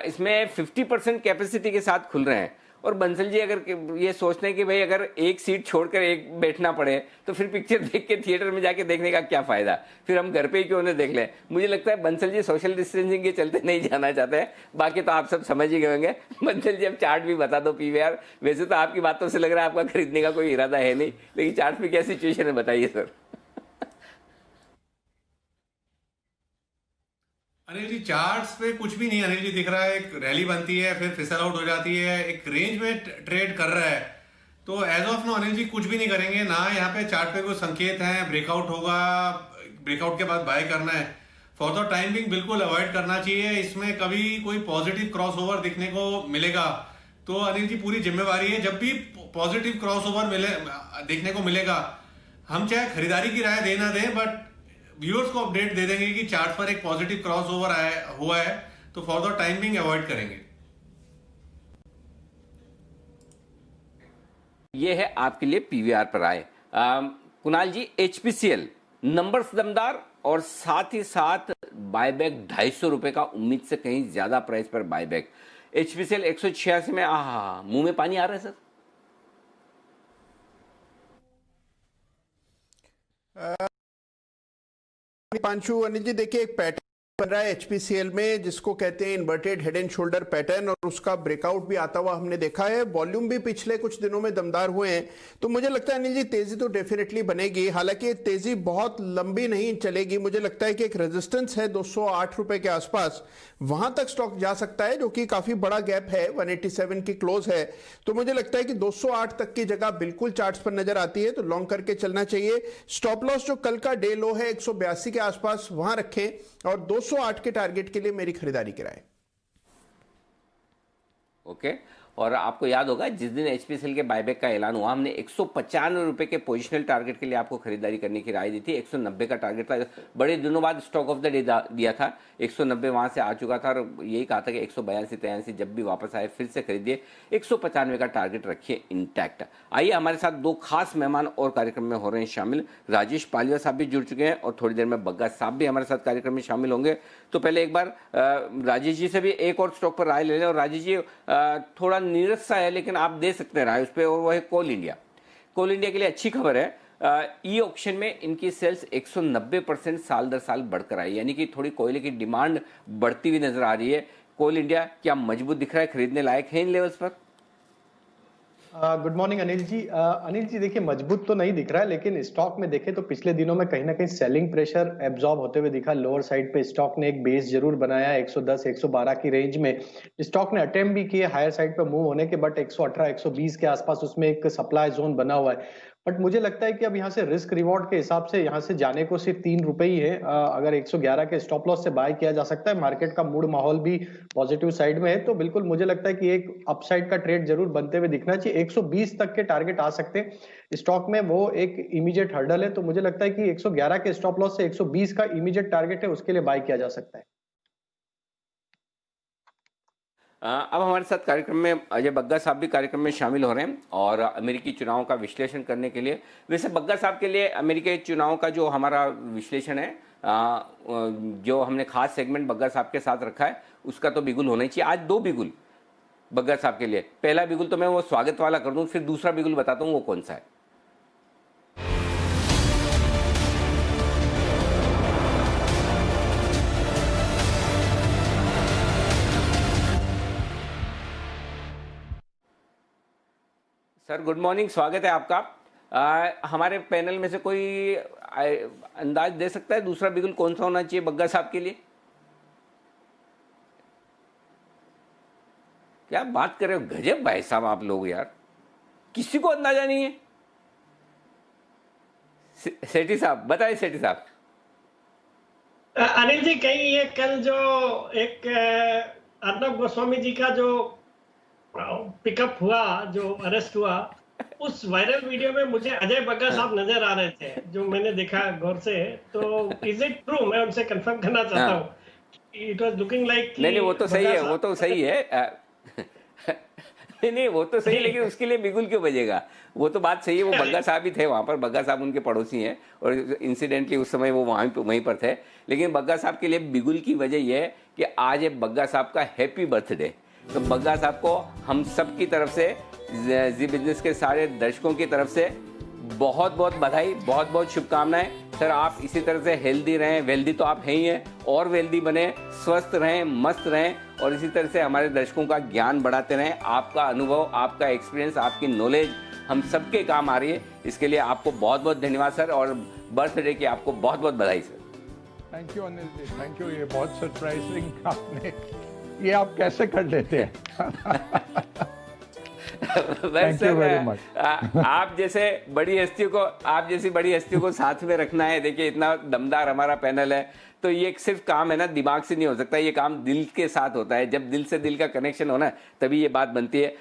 S1: इसमें 50% कैपेसिटी के साथ खुल रहे हैं, और बंसल जी अगर ये सोचते हैं कि भाई अगर एक सीट छोड़कर एक बैठना पड़े तो फिर पिक्चर देख के थिएटर में जाके देखने का क्या फायदा, फिर हम घर पे ही क्यों ना देख लें। मुझे लगता है बंसल जी सोशल डिस्टेंसिंग के चलते नहीं जाना चाहते हैं, बाकी तो आप सब समझ ही गए होंगे। बंसल जी अब चार्ट भी बता दो पीवीआर। वैसे तो आपकी बातों से लग रहा है आपका खरीदने का कोई इरादा है नहीं, लेकिन चार्ट में क्या सिचुएशन है बताइए सर।
S11: अनिल जी चार्ट्स पे कुछ भी नहीं अनिल जी दिख रहा है। एक रैली बनती है, फिर फिसल आउट हो जाती है, एक रेंज में ट्रेड कर रहा है। तो as of no Anil ji कुछ भी नहीं करेंगे ना। यहाँ पे चार्ट पे कोई संकेत है ब्रेकआउट होगा, ब्रेकआउट के बाद बाय करना है। फॉर द टाइम बिंग बिल्कुल अवॉइड करना चाहिए। इसमें कभी कोई पॉजिटिव क्रॉस ओवर दिखने को मिलेगा तो अनिल जी पूरी जिम्मेवारी है। जब भी पॉजिटिव क्रॉस ओवर देखने को मिलेगा, हम चाहे खरीदारी की राय देना दें, बट व्यूअर्स को अपडेट दे देंगे कि चार्ट पर एक पॉजिटिव क्रॉस ओवर हुआ है, तो for the time being avoid करेंगे।
S1: ये है आपके लिए पीवीआर पर आए। कुणाल जी, एचपीसीएल नंबर्स दमदार और साथ ही साथ बायबैक 250 रुपए का, उम्मीद से कहीं ज्यादा प्राइस पर बायबैक। एचपीसीएल 186 में मुंह में पानी आ रहा है सर।
S12: पांशु, अनिल जी देखिए एक पैटर्न बन रहा है एचपीसीएल में जिसको कहते हैं inverted head and shoulder pattern, और उसका ब्रेकआउट भी आता हुआ हमने देखा है। वॉल्यूम भी पिछले कुछ दिनों में दमदार हुए हैं, तो मुझे लगता है अनिल जी तेजी तो डेफिनेटली बनेगी। हालांकि तेजी बहुत लंबी नहीं चलेगी। मुझे लगता है कि एक रेजिस्टेंस है 208 रुपए के आसपास, वहां तक स्टॉक जा सकता है, जो कि काफी बड़ा गैप है, 187 की क्लोज है। तो मुझे लगता है कि 208 तक की जगह बिल्कुल चार्ट्स पर नजर आती है, तो लॉन्ग करके चलना चाहिए। स्टॉप लॉस जो कल का डे लो है 182 के आसपास, वहां रखें, और 208 के टारगेट के लिए मेरी खरीदारी की राय।
S1: ओके। और आपको याद होगा जिस दिन एचपीसीएल के बायबैक का ऐलान हुआ, हमने 195 रुपए के पोजिशनल टारगेट के लिए आपको खरीदारी करने की राय दी थी। 190 का टारगेट था, बड़े दिनों बाद स्टॉक ऑफ द डे दिया था। 190 वहां से आ चुका था, और यही कहा था कि 182-83 जब भी वापस आए फिर से खरीदिए। 195 का टारगेट रखिए इंटैक्ट। आइए, हमारे साथ दो खास मेहमान और कार्यक्रम में हो रहे हैं शामिल। राजेश पालिया साहब भी जुड़ चुके हैं, और थोड़ी देर में बग्गा साहब भी हमारे साथ कार्यक्रम में शामिल होंगे। तो पहले एक बार राजेश जी से भी एक और स्टॉक पर राय ले लें। और राजेश जी थोड़ा नीरस सा है, लेकिन आप दे सकते हैं राय उस पर, और वो है कोल इंडिया। कोल इंडिया के लिए अच्छी खबर है, ई ऑक्शन में इनकी सेल्स 190% साल दर साल बढ़कर आई, यानी कि थोड़ी कोयले की डिमांड बढ़ती हुई नजर आ रही है। कोल इंडिया क्या मजबूत दिख रहा है, खरीदने लायक है इन लेवल्स पर?
S13: Good morning Anil ji. अनिल जी देखिए, मजबूत तो नहीं दिख रहा है, लेकिन स्टॉक में देखें तो पिछले दिनों में कहीं ना कहीं सेलिंग प्रेशर एब्जॉर्ब होते हुए दिखा। लोअर साइड पे स्टॉक ने एक बेस जरूर बनाया 110-112 की रेंज में। स्टॉक ने अटेम्प्ट भी किए हायर साइड पे मूव होने के, बट 118-120 के आसपास उसमें एक सप्लाई जोन बना हुआ है। बट मुझे लगता है कि अब यहाँ से रिस्क रिवॉर्ड के हिसाब से यहाँ से जाने को सिर्फ 3 रुपए ही है। अगर 111 के स्टॉप लॉस से बाय किया जा सकता है, मार्केट का मूड माहौल भी पॉजिटिव साइड में है, तो बिल्कुल मुझे लगता है कि एक अपसाइड का ट्रेड जरूर बनते हुए दिखना चाहिए। 120 तक के टारगेट आ सकते हैं स्टॉक में, वो एक इमीडिएट हर्डल है। तो मुझे लगता है कि 111 के स्टॉप लॉस से 120 का इमीडिएट टारगेट है, उसके लिए बाय किया जा सकता है।
S1: अब हमारे साथ कार्यक्रम में अजय बग्गा साहब भी कार्यक्रम में शामिल हो रहे हैं और अमेरिकी चुनाव का विश्लेषण करने के लिए। वैसे बग्गा साहब के लिए अमेरिकी चुनाव का जो हमारा विश्लेषण है, जो हमने खास सेगमेंट बग्गा साहब के साथ रखा है, उसका तो बिगुल होना ही चाहिए। आज 2 बिगुल बग्गा साहब के लिए। पहला बिगुल तो मैं वो स्वागत वाला कर दूं, फिर दूसरा बिगुल बताता हूँ वो कौन सा है। सर गुड मॉर्निंग, स्वागत है आपका। हमारे पैनल में से कोई अंदाज दे सकता है दूसरा बिगुल कौन सा होना चाहिए बग्गा साहब के लिए? क्या बात कर रहे हो, गजब भाई साहब आप लोग यार, किसी को अंदाजा नहीं है। सेठी साहब बताइए। सेठी साहब।
S8: अनिल जी, कहीं ये कल जो एक अर्नब गोस्वामी जी का जो पिकअप हुआ, जो अरेस्ट हुआ, उस वायरल वीडियो में मुझे अजय बग्गा साहब नजर आ रहे थे, जो मैंने देखा गौर से। तो इज इट ट्रू? मैं उनसे कंफर्म करना चाहता हूँ। इट वाज लुकिंग लाइक
S1: नहीं, वो तो सही है, वो तो सही है। नहीं, वो तो सही, लेकिन उसके लिए बिगुल क्यों बजेगा? वो तो बात सही है, वो बग्गा साहब ही थे वहां पर। बग्गा साहब उनके पड़ोसी हैं और इंसिडेंटली उस समय वो वहीं पर थे। लेकिन बग्गा साहब के लिए बिगुल की वजह यह है कि आज है बग्गा साहब का हैप्पी बर्थडे। तो बग्गा साहब को हम सब की तरफ से, जी बिजनेस के सारे दर्शकों की तरफ से बहुत बहुत बधाई, बहुत बहुत शुभकामनाएं। सर आप इसी तरह से हेल्दी रहें, वेल्दी तो आप हैं ही हैं, और वेल्दी बने, स्वस्थ रहें, मस्त रहें, और इसी तरह से हमारे दर्शकों का ज्ञान बढ़ाते रहें। आपका अनुभव, आपका एक्सपीरियंस, आपकी नॉलेज हम सबके काम आ रही है। इसके लिए आपको बहुत बहुत धन्यवाद सर, और बर्थडे की आपको बहुत बहुत बधाई sir.
S14: Thank you Anil ji, thank you. ये बहुत सरप्राइजिंग आपने, ये आप कैसे कर लेते हैं?
S1: Thank you very much. आप जैसे बड़ी हस्तियों को साथ में रखना है। देखिए इतना दमदार हमारा पैनल है, तो ये सिर्फ काम है ना, दिमाग से नहीं हो सकता, ये काम दिल के साथ होता है। जब दिल से दिल का कनेक्शन हो ना, तभी ये बात बनती है।